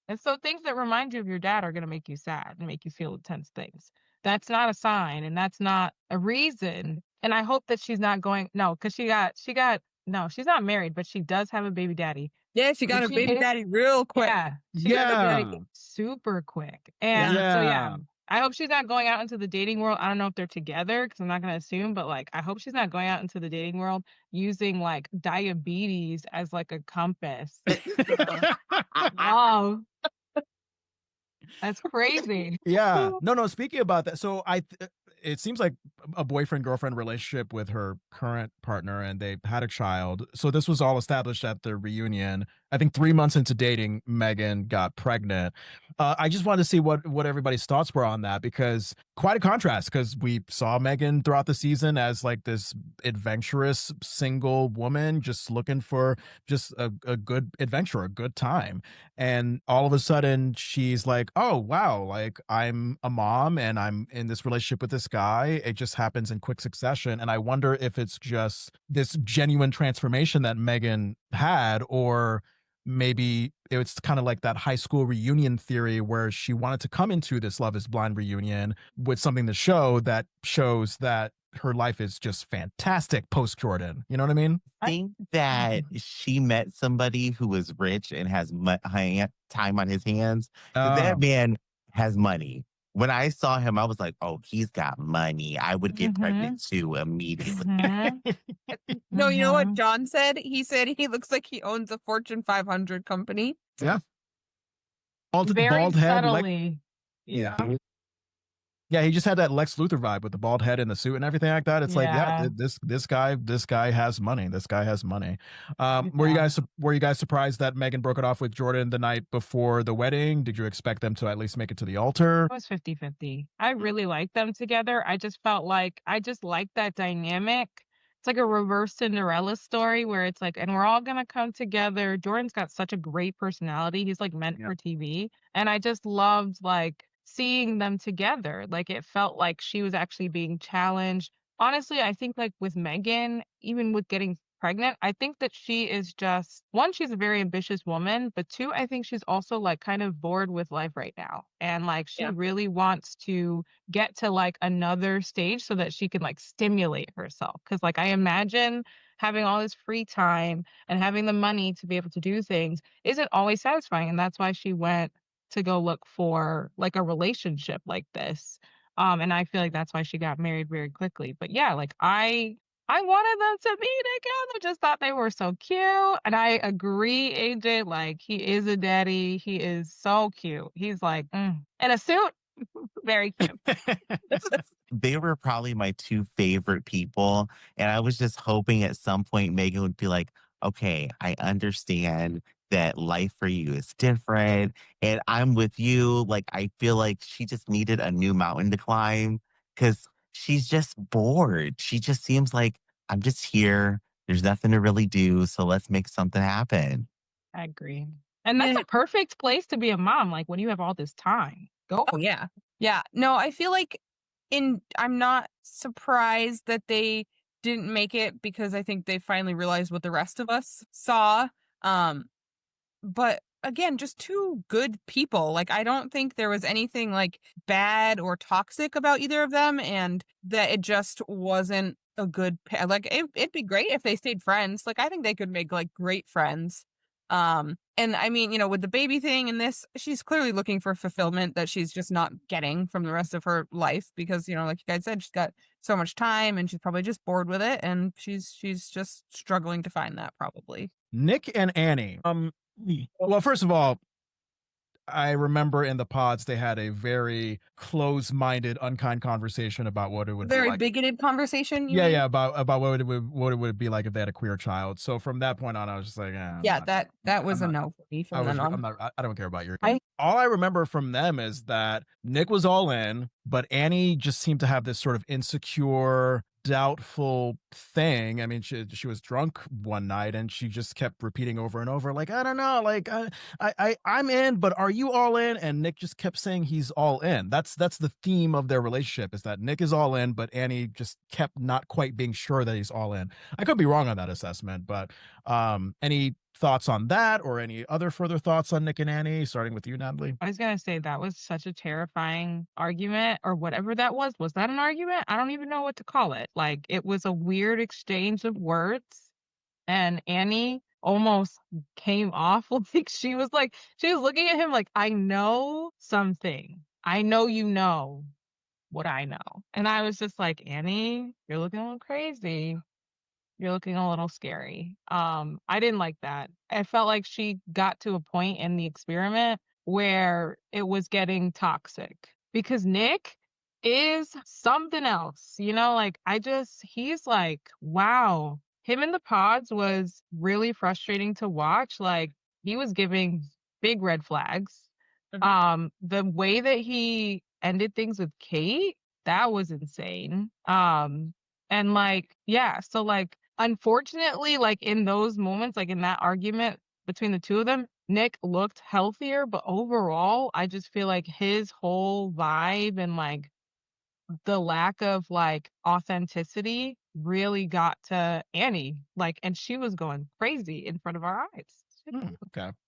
And so things that remind you of your dad are going to make you sad and make you feel intense things. That's not a sign and that's not a reason. And I hope that she's not going, no, because no, she's not married, but she does have a baby daddy. Yeah, she got a baby daddy real quick. Yeah. She got a baby daddy super quick. And so, yeah, I hope she's not going out into the dating world. I don't know if they're together because I'm not going to assume, but like, I hope she's not going out into the dating world using like diabetes as like a compass. Wow. That's crazy. Yeah. No. Speaking about that, so it seems like a boyfriend girlfriend relationship with her current partner, and they had a child. So this was all established at the reunion. I think 3 months into dating, Megan got pregnant. I just wanted to see what everybody's thoughts were on that, because quite a contrast. Because we saw Megan throughout the season as like this adventurous single woman, just looking for just a good adventure, a good time. And all of a sudden she's like, oh wow, like I'm a mom and I'm in this relationship with this guy. It just happens in quick succession, and I wonder if it's just this genuine transformation that Megan had, or maybe it's kind of like that high school reunion theory where she wanted to come into this Love is Blind reunion with something to show that shows that her life is just fantastic post Jordan. You know what I mean? Think that she met somebody who was rich and has time on his hands, because that man has money. When I saw him, I was like, oh, he's got money. I would get pregnant too immediately. No, you know what Jon said? He said he looks like he owns a Fortune 500 company. Yeah. Very bald head. subtly. Yeah. Yeah, he just had that Lex Luthor vibe with the bald head and the suit and everything like that. It's like, yeah, Yeah. this guy has money. This guy has money. Were you guys surprised that Megan broke it off with Jordan the night before the wedding? Did you expect them to at least make it to the altar? It was 50-50. I really liked them together. I just felt like I just liked that dynamic. It's like a reverse Cinderella story where it's like, and we're all gonna come together. Jordan's got such a great personality. He's like meant for TV. And I just loved like seeing them together. Like it felt like she was actually being challenged. Honestly, I think like with Megan, even with getting pregnant, I think that she is just one, she's a very ambitious woman, but two, I think she's also like kind of bored with life right now. And like she really wants to get to like another stage so that she can like stimulate herself. Cause like I imagine having all this free time and having the money to be able to do things isn't always satisfying. And that's why she went to go look for like a relationship like this. And I feel like that's why she got married very quickly. But yeah, like I wanted them to be together. Just thought they were so cute. And I agree, AJ, like he is a daddy. He is so cute. He's like in a suit. Very cute. They were probably my two favorite people. And I was just hoping at some point Megan would be like, okay, I understand that life for you is different. And I'm with you. Like, I feel like she just needed a new mountain to climb, because she's just bored. She just seems like, I'm just here. There's nothing to really do. So let's make something happen. I agree. And that's a perfect place to be a mom. Like when you have all this time. Go. Oh, yeah. Yeah. No, I feel like I'm not surprised that they didn't make it, because I think they finally realized what the rest of us saw. But again, just two good people. Like, I don't think there was anything like bad or toxic about either of them, and that it just wasn't a good pair. Like, it'd be great if they stayed friends. Like, I think they could make like great friends. And I mean, you know, with the baby thing and this, she's clearly looking for fulfillment that she's just not getting from the rest of her life, because, you know, like you guys said, she's got so much time and she's probably just bored with it, and she's just struggling to find that, probably. Nick and Annie. Well, first of all, I remember in the pods they had a very close-minded, unkind conversation about what it would be Very like. bigoted conversation. Yeah, about what it would be like if they had a queer child. So from that point on, I was just like, that was a no for me from then on. I don't care about your. All I remember from them is that Nick was all in, but Annie just seemed to have this sort of insecure, doubtful thing. I mean, she was drunk one night and she just kept repeating over and over, like, I don't know, like I'm in, but are you all in? And Nick just kept saying he's all in. That's the theme of their relationship, is that Nick is all in, but Annie just kept not quite being sure that he's all in. I could be wrong on that assessment, but any thoughts on that, or any other further thoughts on Nick and Annie, starting with you, Natalie? I was going to say that was such a terrifying argument, or whatever that was. Was that an argument? I don't even know what to call it. Like, it was a weird exchange of words, and Annie almost came off like she was looking at him like, I know something. I know you know what I know. And I was just like, Annie, you're looking a little crazy. You're looking a little scary. I didn't like that. I felt like she got to a point in the experiment where it was getting toxic, because Nick is something else, like he's like, wow. Him in the pods was really frustrating to watch. Like, he was giving big red flags. The way that he ended things with Kate, that was insane. And like, yeah, so like, unfortunately, like in those moments, like in that argument between the two of them, Nick looked healthier, but overall, I just feel like his whole vibe and like the lack of like authenticity really got to Annie. Like, and she was going crazy in front of our eyes.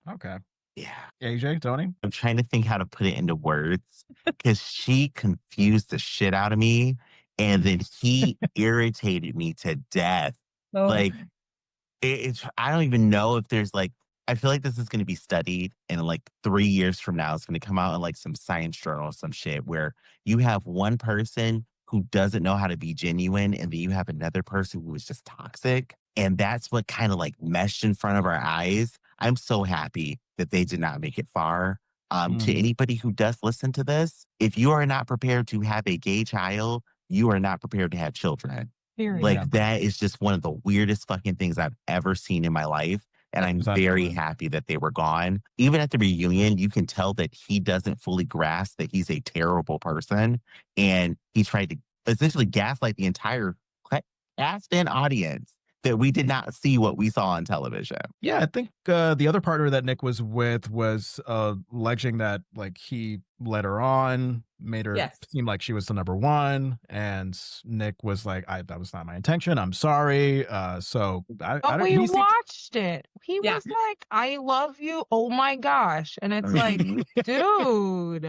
Okay. Yeah. AJ, Tony? I'm trying to think how to put it into words because she confused the shit out of me. And then he irritated me to death. Like, I don't even know if there's like, I feel like this is going to be studied in like 3 years from now. It's going to come out in like some science journal or some shit where you have one person who doesn't know how to be genuine, and then you have another person who is just toxic. And that's what kind of like meshed in front of our eyes. I'm so happy that they did not make it far. To anybody who does listen to this, if you are not prepared to have a gay child, you are not prepared to have children. Period. Like, that is just one of the weirdest fucking things I've ever seen in my life. And I'm very happy that they were gone. Even at the reunion, you can tell that he doesn't fully grasp that he's a terrible person. And he tried to essentially gaslight the entire cast and audience that we did not see what we saw on television. Yeah, I think the other partner that Nick was with was alleging that like he led her on, made her seem like she was the number one, and Nick was like, that was not my intention. I'm sorry. So I don't. We watched it. He was like, I love you. Oh my gosh. And it's like, dude,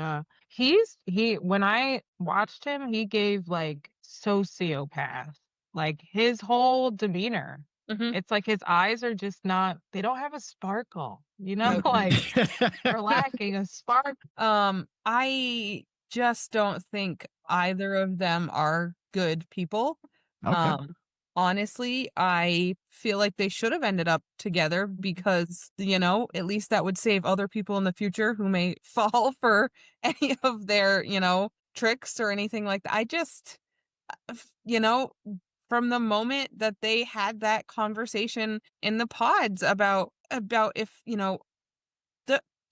when I watched him, he gave like sociopath. Like, his whole demeanor, it's like his eyes are just they don't have a sparkle, like they're lacking a spark. I just don't think either of them are good people. Okay. Honestly, I feel like they should have ended up together because, at least that would save other people in the future who may fall for any of their, tricks or anything like that. I just, from the moment that they had that conversation in the pods about if,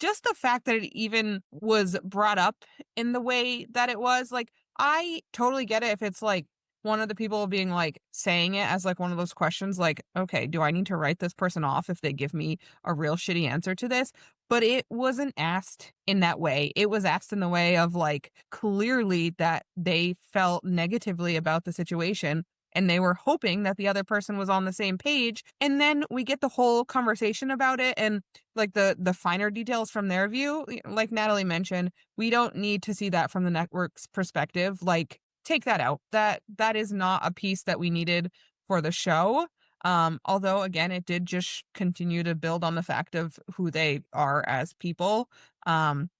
just the fact that it even was brought up in the way that it was, like, I totally get it if it's like one of the people being like saying it as like one of those questions, like, okay, do I need to write this person off if they give me a real shitty answer to this? But it wasn't asked in that way. It was asked in the way of like, clearly that they felt negatively about the situation and they were hoping that the other person was on the same page. And then we get the whole conversation about it and like the finer details from their view. Like Natalie mentioned, we don't need to see that from the network's perspective. Like, take that out. That is not a piece that we needed for the show. Although again, it did just continue to build on the fact of who they are as people. And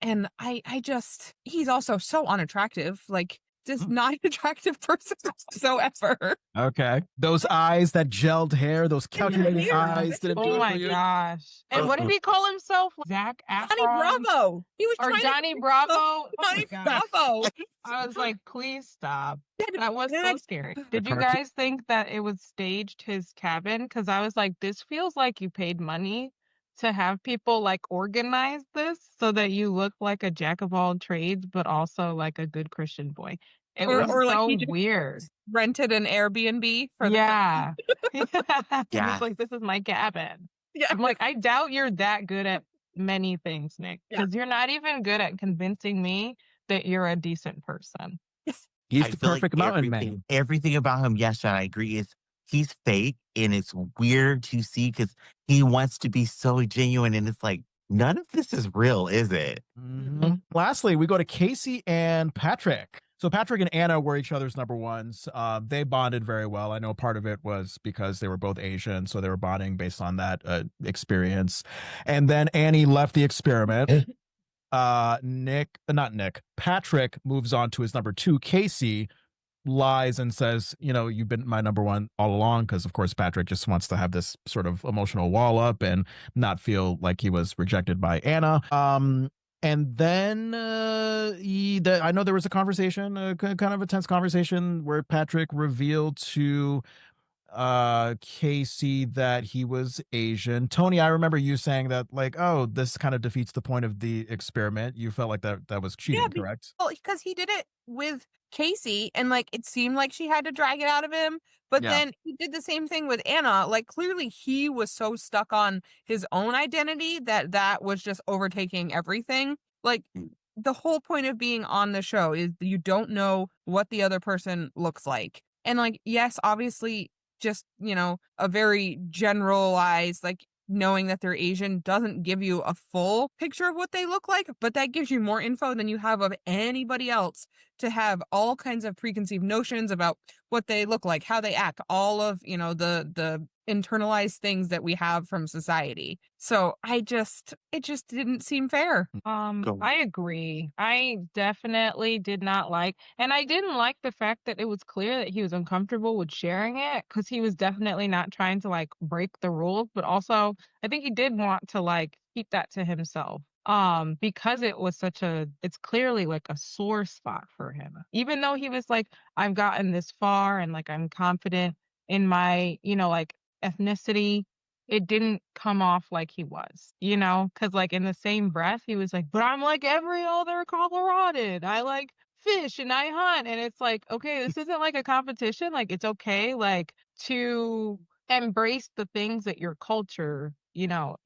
I just, he's also so unattractive. Like, just not an attractive person whatsoever. Okay. Those eyes, that gelled hair, those calculating eyes. Oh my gosh. And what did he call himself? Zach Efron? Johnny Bravo. He was Johnny Bravo. Johnny Bravo. I was like, please stop. That was so scary. Did you guys think that it was staged, his cabin? Because I was like, this feels like you paid money to have people like organize this so that you look like a jack of all trades, but also like a good Christian boy. It was so like weird. Rented an Airbnb for yeah. He's like, this is my cabin. Yeah. I'm like, I doubt you're that good at many things, Nick, because you're not even good at convincing me that you're a decent person. He's the perfect mountain man. Everything about him, yes, John, I agree, is he's fake, and it's weird to see because he wants to be so genuine, and it's like, none of this is real, is it? Mm-hmm. Lastly, we go to Casey and Patrick. So Patrick and Anna were each other's number ones. They bonded very well. I know part of it was because they were both Asian, so they were bonding based on that experience. And then Annie left the experiment. Patrick moves on to his number two, Casey, lies and says, you've been my number one all along, because of course Patrick just wants to have this sort of emotional wall up and not feel like he was rejected by Anna. And then I know there was a conversation, kind of a tense conversation, where Patrick revealed to Casey that he was Asian. Tony, I remember you saying that, like, oh, this kind of defeats the point of the experiment. You felt like that was Yeah, cheating, correct? because he did it with Casey, and like it seemed like she had to drag it out of him. But Yeah. then he did the same thing with Anna. Like clearly he was so stuck on his own identity that was just overtaking everything. Like the whole point of being on the show is you don't know what the other person looks like. And like, yes, obviously just, a very generalized, like knowing that they're Asian doesn't give you a full picture of what they look like, but that gives you more info than you have of anybody else to have all kinds of preconceived notions about what they look like, how they act, all of, the internalized things that we have from society. So it just didn't seem fair. I agree. I definitely did not like, and I didn't like the fact that it was clear that he was uncomfortable with sharing it, because he was definitely not trying to like break the rules, but also I think he did want to like keep that to himself. Because it's clearly like a sore spot for him. Even though he was like, I've gotten this far and like I'm confident in my, like ethnicity, it didn't come off like he was, because like in the same breath, he was like, but I'm like every other Coloradan. I like fish and I hunt. And it's like, okay, this isn't like a competition. Like it's okay, like to embrace the things that your culture,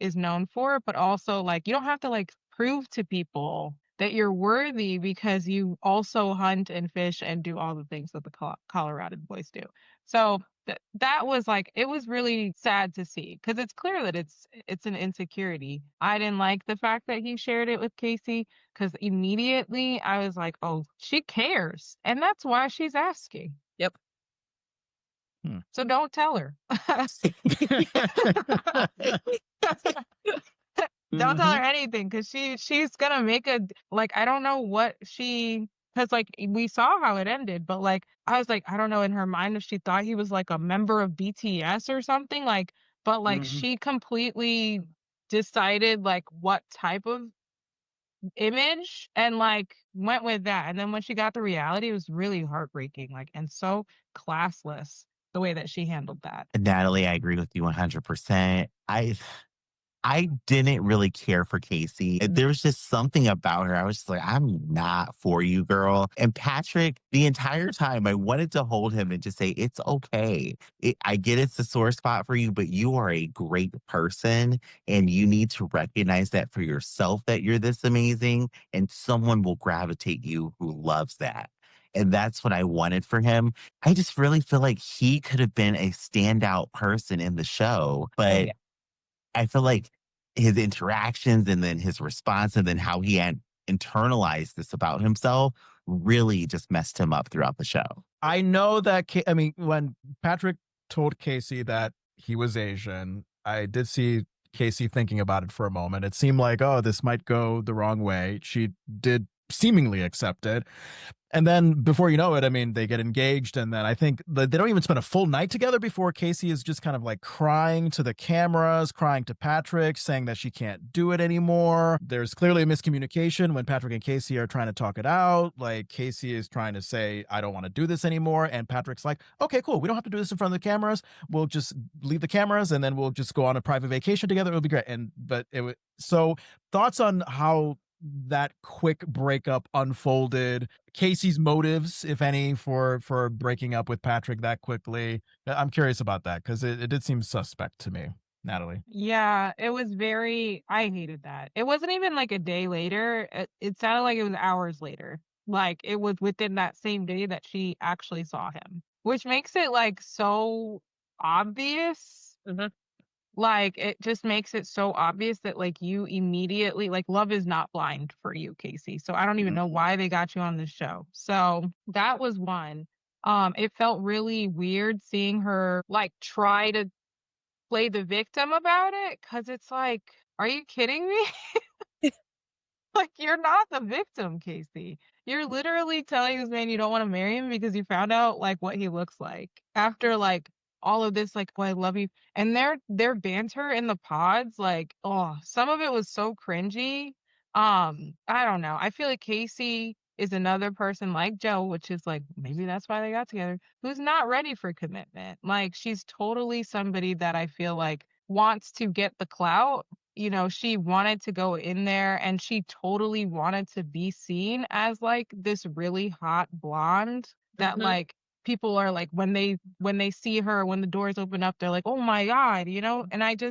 is known for, but also like you don't have to like prove to people that you're worthy because you also hunt and fish and do all the things that the Colorado boys do. So that was like, it was really sad to see, because it's clear that it's an insecurity. I didn't like the fact that he shared it with Casey, because immediately I was like, oh, she cares, and that's why she's asking. Yep. So don't tell her. Don't tell her anything, because she's gonna make I don't know what because like we saw how it ended, but like I was like, I don't know, in her mind, if she thought he was like a member of BTS or something, like, but like she completely decided like what type of image and like went with that. And then when she got the reality, it was really heartbreaking, like, and so classless the way that she handled that. Natalie, I agree with you 100%. I didn't really care for Casey. There was just something about her. I was just like, I'm not for you, girl. And Patrick, the entire time, I wanted to hold him and just say, it's okay. I get it's a sore spot for you, but you are a great person. And you need to recognize that for yourself, that you're this amazing. And someone will gravitate you who loves that. And that's what I wanted for him. I just really feel like he could have been a standout person in the show. But I feel like his interactions and then his response and then how he had internalized this about himself really just messed him up throughout the show. I know that, when Patrick told Casey that he was Asian, I did see Casey thinking about it for a moment. It seemed like, oh, this might go the wrong way. She did seemingly accept it. And then before you know it, they get engaged. And then I think they don't even spend a full night together before Casey is just kind of like crying to the cameras, crying to Patrick, saying that she can't do it anymore. There's clearly a miscommunication when Patrick and Casey are trying to talk it out. Like Casey is trying to say, I don't want to do this anymore. And Patrick's like, okay, cool. We don't have to do this in front of the cameras. We'll just leave the cameras and then we'll just go on a private vacation together. It'll be great. So thoughts on how that quick breakup unfolded, Casey's motives, if any, for breaking up with Patrick that quickly. I'm curious about that, because it did seem suspect to me. Natalie. Yeah, it was I hated that. It wasn't even like a day later. It sounded like it was hours later. Like it was within that same day that she actually saw him, which makes it like so obvious. Like it just makes it so obvious that like you immediately, like, love is not blind for you, Casey. So I don't even know why they got you on this show. So that was one. It felt really weird seeing her like try to play the victim about it, because it's like, are you kidding me? Like, you're not the victim, Casey. You're literally telling this man you don't want to marry him because you found out like what he looks like after like all of this, like, oh, I love you. And their banter in the pods, like, oh, some of it was so cringy. I don't know. I feel like Casey is another person like Joe, which is like maybe that's why they got together, who's not ready for commitment. Like, she's totally somebody that I feel like wants to get the clout. You know, she wanted to go in there and she totally wanted to be seen as like this really hot blonde that like people are like when they see her, when the doors open up, they're like, oh my God, you know? And it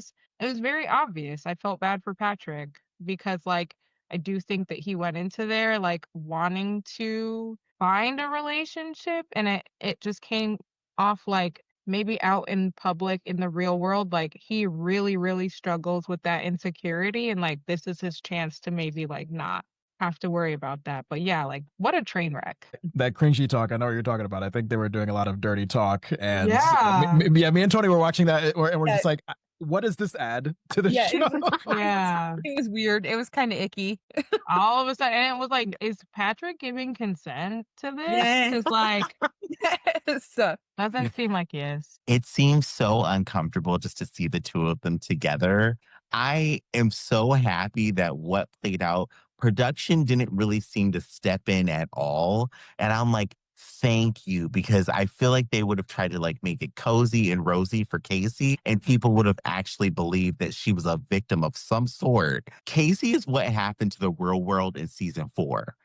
was very obvious. I felt bad for Patrick because like I do think that he went into there like wanting to find a relationship, and it just came off like maybe out in public in the real world, like he really, really struggles with that insecurity, and like this is his chance to maybe like not have to worry about that. But yeah, like what a train wreck. That cringy talk, I know what you're talking about. I think they were doing a lot of dirty talk, and Yeah. me and Tony were watching that, and we're just like, what does this add to the show? Yeah. It was weird. It was kind of icky. All of a sudden, and it was like, is Patrick giving consent to this? Yes. Because like Yes. doesn't seem like he is. It seems so uncomfortable just to see the two of them together. I am so happy that what played out, production didn't really seem to step in at all. And I'm like, thank you, because I feel like they would have tried to like make it cozy and rosy for Casey, and people would have actually believed that she was a victim of some sort. Casey is what happened to the real world in season 4.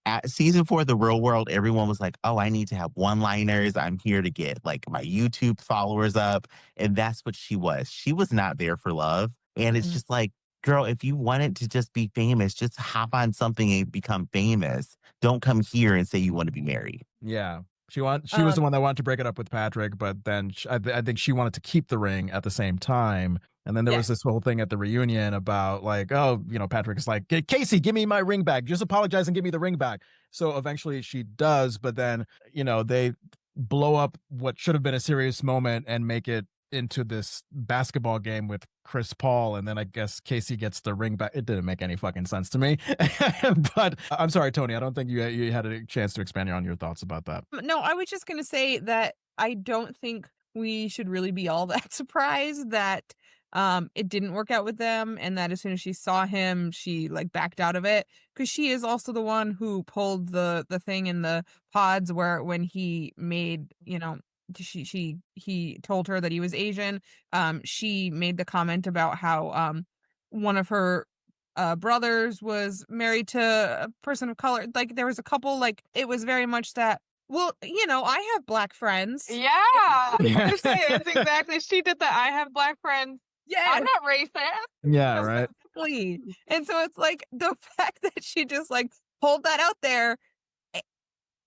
At season 4 of the real world, everyone was like, oh, I need to have one-liners. I'm here to get like my YouTube followers up. And that's what she was. She was not there for love. And it's just like, girl, if you wanted to just be famous, just hop on something and become famous. Don't come here and say you want to be married. Yeah. She was the one that wanted to break it up with Patrick, but then I think she wanted to keep the ring at the same time. And then there was this whole thing at the reunion about like, oh, you know, Patrick is like, Casey, give me my ring back. Just apologize and give me the ring back. So eventually she does, but then, you know, they blow up what should have been a serious moment and make it into this basketball game with Chris Paul, and then I guess Casey gets the ring back. It didn't make any fucking sense to me. But I'm sorry, Tony, I don't think you had a chance to expand on your thoughts about that. No, I was just going to say that I don't think we should really be all that surprised that it didn't work out with them, and that as soon as she saw him, she like backed out of it, because she is also the one who pulled the thing in the pods where when he made, you know, he told her that he was Asian. She made the comment about how one of her brothers was married to a person of color. Like there was a couple, like it was very much that, well, you know, I have black friends. Yeah. It's exactly. She did that. I have black friends. Yeah. I'm not racist. Yeah, right. Exactly. And so it's like the fact that she just like pulled that out there,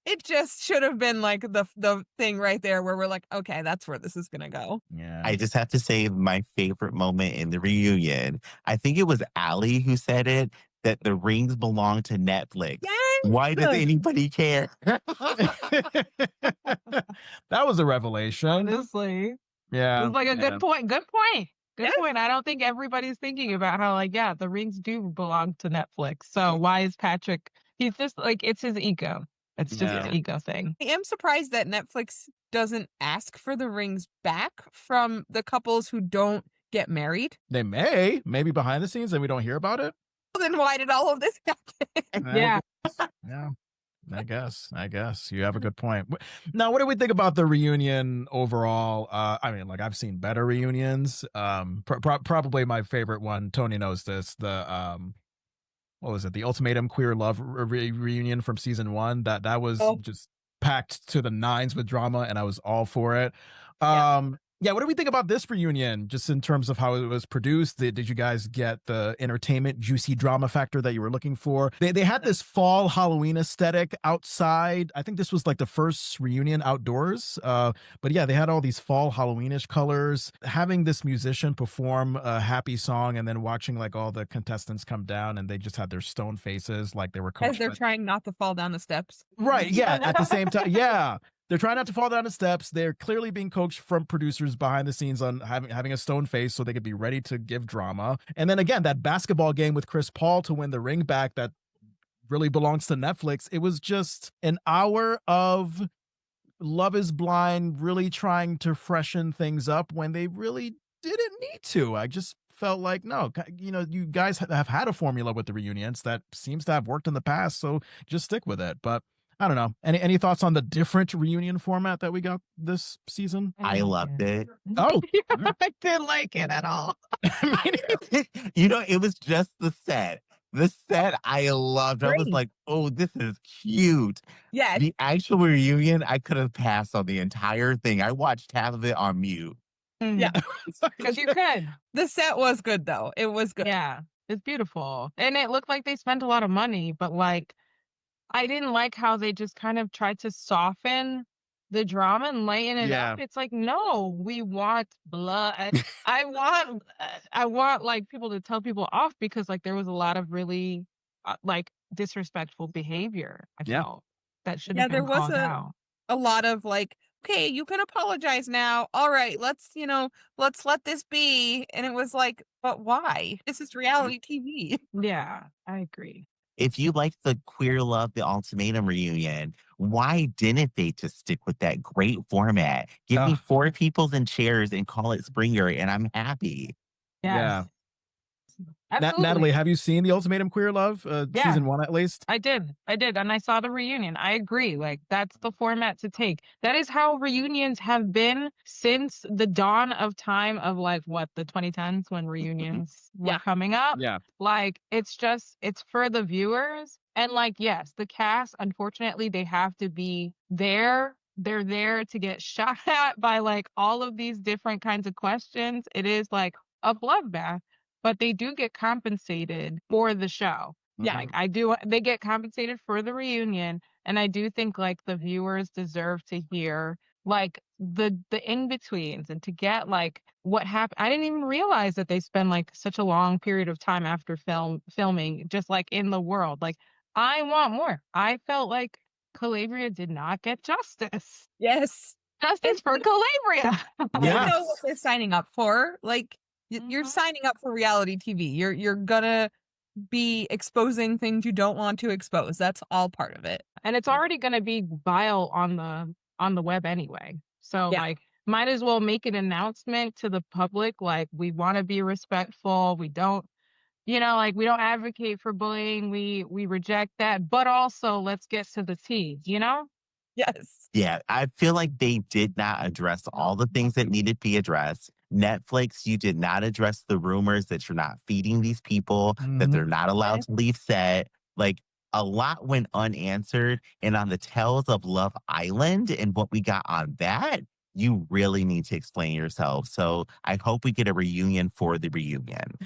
it just should have been like the thing right there where we're like, okay, that's where this is going to go. Yeah. I just have to say my favorite moment in the reunion, I think it was Allie who said it, that the rings belong to Netflix. Yes! Why does anybody care? That was a revelation. Honestly. Yeah. It was like a good point. Good point. Good Yes. point. I don't think everybody's thinking about how, like, yeah, the rings do belong to Netflix. So why is Patrick, he's just like, it's his ego. It's just Yeah. an ego thing. I am surprised that Netflix doesn't ask for the rings back from the couples who don't get married. They maybe behind the scenes and we don't hear about it. Well, then why did all of this happen? Yeah. Yeah. I guess you have a good point. Now, what do we think about the reunion overall? I mean, like I've seen better reunions. Probably my favorite one, Tony knows this, the what was it? The Ultimatum Queer Love reunion from season 1. That was just packed to the nines with drama, and I was all for it. Yeah, what do we think about this reunion, just in terms of how it was produced? Did you guys get the entertainment, juicy drama factor that you were looking for? They had this fall Halloween aesthetic outside. I think this was like the first reunion outdoors. But yeah, they had all these fall Halloweenish colors. Having this musician perform a happy song and then watching like all the contestants come down and they just had their stone faces like they were coached. As they're trying not to fall down the steps. Right, yeah, at the same time, yeah. They're trying not to fall down the steps. They're clearly being coached from producers behind the scenes on having a stone face so they could be ready to give drama. And then again, that basketball game with Chris Paul to win the ring back, that really belongs to Netflix. It was just an hour of Love is Blind really trying to freshen things up when they really didn't need to. I just felt like, no, you guys have had a formula with the reunions that seems to have worked in the past, so just stick with it. But I don't know. Any thoughts on the different reunion format that we got this season? I loved it. Oh, I didn't like it at all. It was just the set. The set I loved. I was Great. like, oh, this is cute. Yeah. The actual reunion, I could have passed on the entire thing. I watched half of it on mute. Yeah. Because you could. The set was good, though. It was good. Yeah. It's beautiful. And it looked like they spent a lot of money, but like, I didn't like how they just kind of tried to soften the drama and lighten it up. It's like, no, we want blood. I want like people to tell people off because like there was a lot of really like disrespectful behavior. I felt that should have there been was called out. a lot of like, okay, you can apologize now. All right, let's let this be. And it was like, but why? This is reality TV. Yeah, I agree. If you like the Queer Love, the Ultimatum reunion, why didn't they just stick with that great format? Give me 4 peoples in chairs and call it Springer, and I'm happy. Yes. Natalie, have you seen the Ultimatum Queer Love season 1 at least? I did, and I saw the reunion. I agree. Like that's the format to take. That is how reunions have been since the dawn of time of like what the 2010s when reunions were coming up. Yeah, like it's for the viewers, and like yes, the cast. Unfortunately, they have to be there. They're there to get shot at by like all of these different kinds of questions. It is like a bloodbath. But they do get compensated for the show. Yeah, like they get compensated for the reunion. And I do think like the viewers deserve to hear like the in-betweens and to get like what happened. I didn't even realize that they spend like such a long period of time after filming, just like in the world. Like I want more. I felt like Calabria did not get justice. Yes. Justice for Calabria. They know what they're signing up for. Like, you're signing up for reality TV. You're gonna be exposing things you don't want to expose. That's all part of it. And it's already gonna be vile on the web anyway. So like might as well make an announcement to the public like we want to be respectful. We don't like we don't advocate for bullying. We reject that. But also let's get to the tea, Yes. Yeah, I feel like they did not address all the things that needed to be addressed. Netflix, you did not address the rumors that you're not feeding these people, that they're not allowed to leave set. Like, a lot went unanswered. And on the Tales of Love Island and what we got on that, you really need to explain yourself. So I hope we get a reunion for the reunion.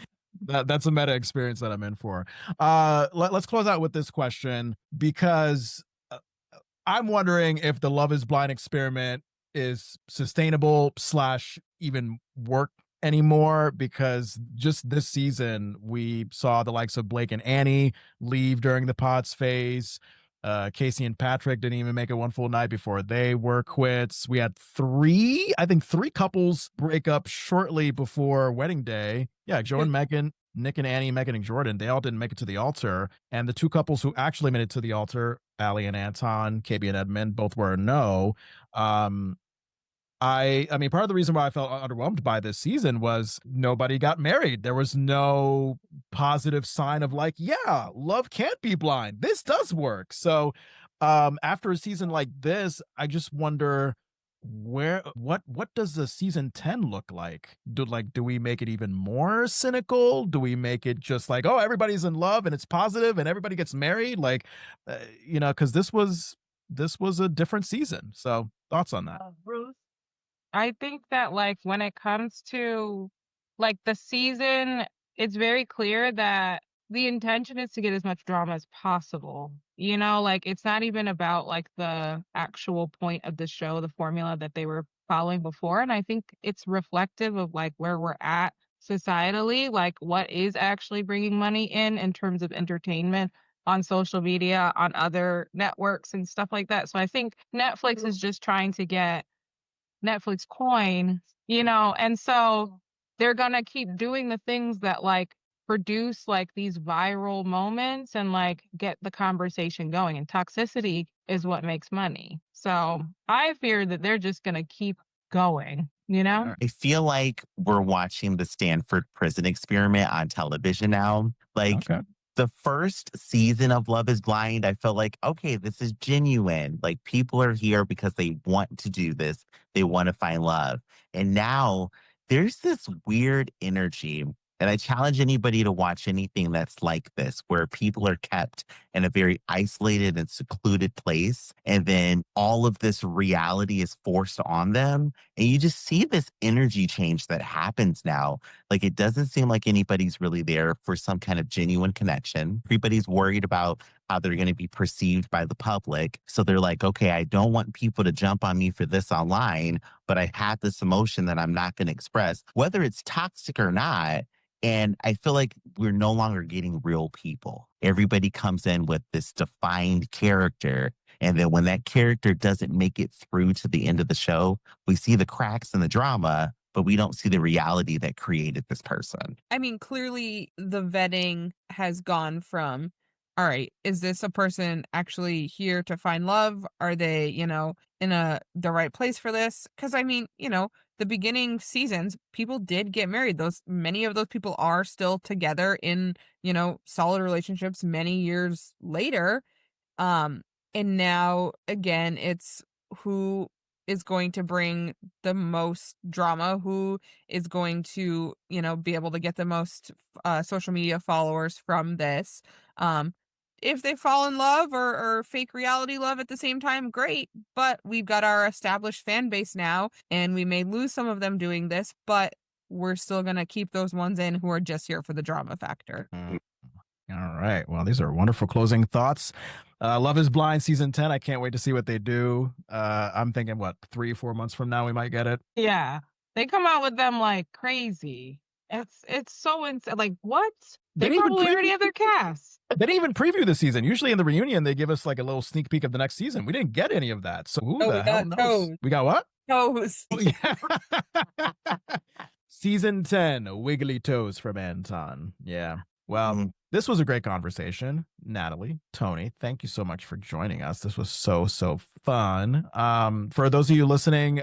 That's a meta experience that I'm in for. Let's close out with this question because I'm wondering if the Love is Blind experiment is sustainable / even work anymore, because just this season we saw the likes of Blake and Annie leave during the pods phase. Casey and Patrick didn't even make it one full night before they were quits. We had three couples break up shortly before wedding day. Yeah, Joe and Megan, Nick and Annie, Megan and Jordan, they all didn't make it to the altar. And the 2 couples who actually made it to the altar, Allie and Anton, KB and Edmond, both were a no. I mean, part of the reason why I felt underwhelmed by this season was nobody got married. There was no positive sign of like, yeah, love can't be blind. This does work. So after a season like this, I just wonder what does the season 10 look like? Do we make it even more cynical? Do we make it just like, oh, everybody's in love and it's positive and everybody gets married? Like, because this was a different season. So thoughts on that? Bruce? I think that like when it comes to like the season, it's very clear that the intention is to get as much drama as possible. Like it's not even about like the actual point of the show, the formula that they were following before. And I think it's reflective of like where we're at societally, like what is actually bringing money in terms of entertainment on social media, on other networks and stuff like that. So I think Netflix is just trying to get Netflix coin, and so they're gonna keep doing the things that like produce like these viral moments and like get the conversation going. And toxicity is what makes money. So I fear that they're just going to keep going, you know? I feel like we're watching the Stanford prison experiment on television now. Like, Okay. the first season of Love is Blind, I felt like, okay, this is genuine. Like, people are here because they want to do this. They want to find love. And now there's this weird energy. And I challenge anybody to watch anything that's like this, where people are kept in a very isolated and secluded place. And then all of this reality is forced on them. And you just see this energy change that happens now. Like, it doesn't seem like anybody's really there for some kind of genuine connection. Everybody's worried about how they're going to be perceived by the public. So they're like, okay, I don't want people to jump on me for this online, but I have this emotion that I'm not going to express, whether it's toxic or not. And I feel like we're no longer getting real people. Everybody comes in with this defined character. And then when that character doesn't make it through to the end of the show, we see the cracks in the drama, but we don't see the reality that created this person. I mean, clearly the vetting has gone from, all right, is this a person actually here to find love? Are they, in the right place for this? Because I mean, the beginning seasons, people did get married. Many of those people are still together in, solid relationships many years later. And now again, it's who is going to bring the most drama, who is going to, be able to get the most social media followers from this. If they fall in love or fake reality love at the same time, great. But we've got our established fan base now, and we may lose some of them doing this, but we're still going to keep those ones in who are just here for the drama factor. All right. Well, these are wonderful closing thoughts. Love is Blind season 10. I can't wait to see what they do. I'm thinking, 3-4 months from now we might get it. Yeah. They come out with them like crazy. It's so insane. Like, what? They probably already have their cast. They didn't even preview the season. Usually in the reunion, they give us like a little sneak peek of the next season. We didn't get any of that. So who the hell knows? Toes. We got what? Toes. Season 10, Wiggly Toes from Anton. Yeah. Well, this was a great conversation. Natalie, Toni, thank you so much for joining us. This was so fun. For those of you listening,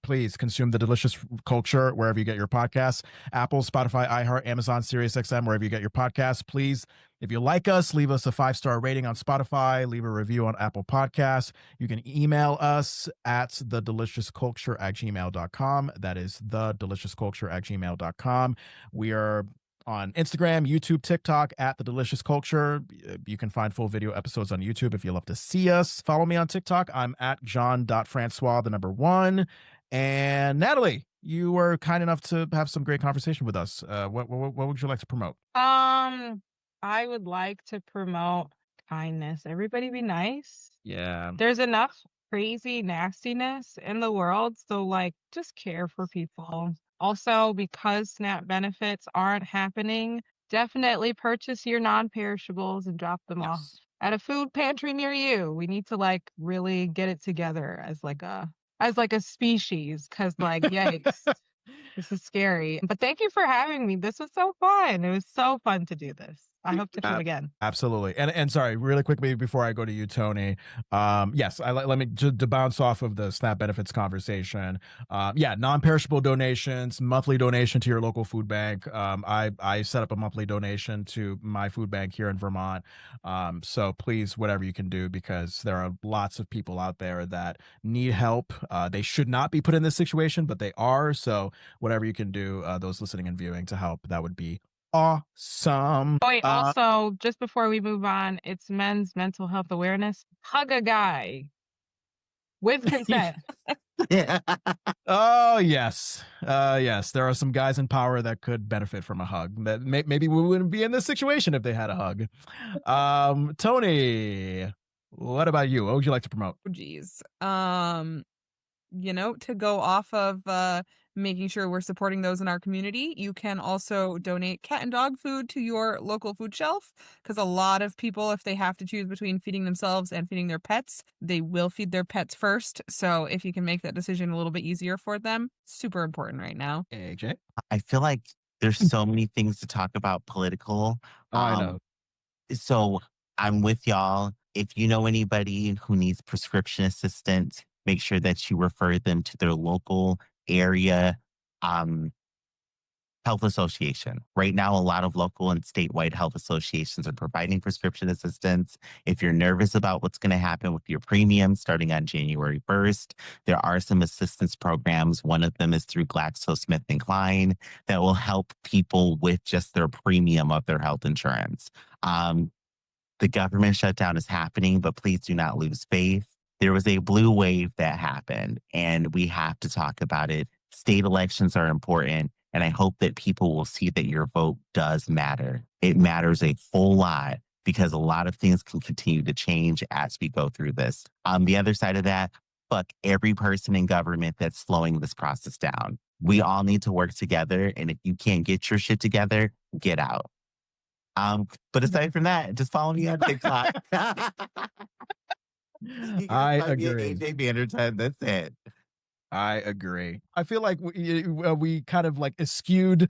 please consume the delicious culture wherever you get your podcasts. Apple, Spotify, iHeart, Amazon, SiriusXM, wherever you get your podcasts. Please, if you like us, leave us a 5-star rating on Spotify, leave a review on Apple Podcasts. You can email us at thedeliciousculture@gmail.com. That is thedeliciousculture@gmail.com. We are on Instagram, YouTube, TikTok at The Delicious Culture. You can find full video episodes on YouTube if you love to see us. Follow me on TikTok. I'm at Jon.Francois, the number 1. And Natalie, you were kind enough to have some great conversation with us. What would you like to promote? I would like to promote kindness. Everybody be nice. Yeah. There's enough crazy nastiness in the world. So like, just care for people. Also, because SNAP benefits aren't happening, definitely purchase your non-perishables and drop them off at a food pantry near you. We need to like really get it together as like a species, because like, yikes, this is scary. But thank you for having me. This was so fun. It was so fun to do this. I hope to come again. Absolutely. And sorry, really quickly before I go to you, Toni. Yes, let me to bounce off of the SNAP benefits conversation. Non-perishable donations, monthly donation to your local food bank. I set up a monthly donation to my food bank here in Vermont. So please, whatever you can do, because there are lots of people out there that need help. They should not be put in this situation, but they are. So whatever you can do, those listening and viewing to help, that would be awesome. Oh, wait, also, just before we move on, it's Men's Mental Health Awareness. Hug a guy with consent. Oh, yes. Yes, there are some guys in power that could benefit from a hug. That maybe we wouldn't be in this situation if they had a hug. Toni, what about you? What would you like to promote? Oh, geez. To go off of making sure we're supporting those in our community, you can also donate cat and dog food to your local food shelf, because a lot of people, if they have to choose between feeding themselves and feeding their pets, they will feed their pets first. So if you can make that decision a little bit easier for them, super important right now. AJ? I feel like There's so many things to talk about political. I know. So I'm with y'all. If you know anybody who needs prescription assistance, make sure that you refer them to their local area health association. Right now, a lot of local and statewide health associations are providing prescription assistance. If you're nervous about what's going to happen with your premium starting on January 1st, there are some assistance programs. One of them is through GlaxoSmithKline that will help people with just their premium of their health insurance. The government shutdown is happening, but please do not lose faith. There was a blue wave that happened, and we have to talk about it. State elections are important, and I hope that people will see that your vote does matter. It matters a whole lot because a lot of things can continue to change as we go through this. On the other side of that, fuck every person in government that's slowing this process down. We all need to work together, and if you can't get your shit together, get out. But aside from that, just follow me on TikTok. I Find me at agree. AJ Vandertunt. That's it. I agree. I feel like we kind of like eschewed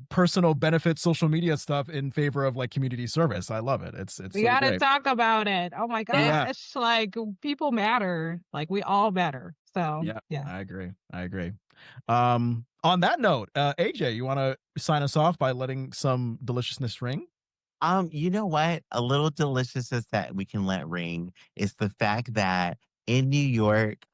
personal benefit social media stuff in favor of like community service. I love it. It's We so gotta great. talk about it. Oh my Yeah. gosh. Like people matter. Like we all matter. So Yeah, I agree. On that note, AJ, you want to sign us off by letting some deliciousness ring? You know what? A little deliciousness that we can let ring is the fact that in New York,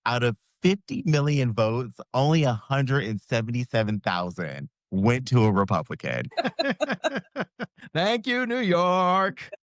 out of 50 million votes, only 177,000 went to a Republican. Thank you, New York.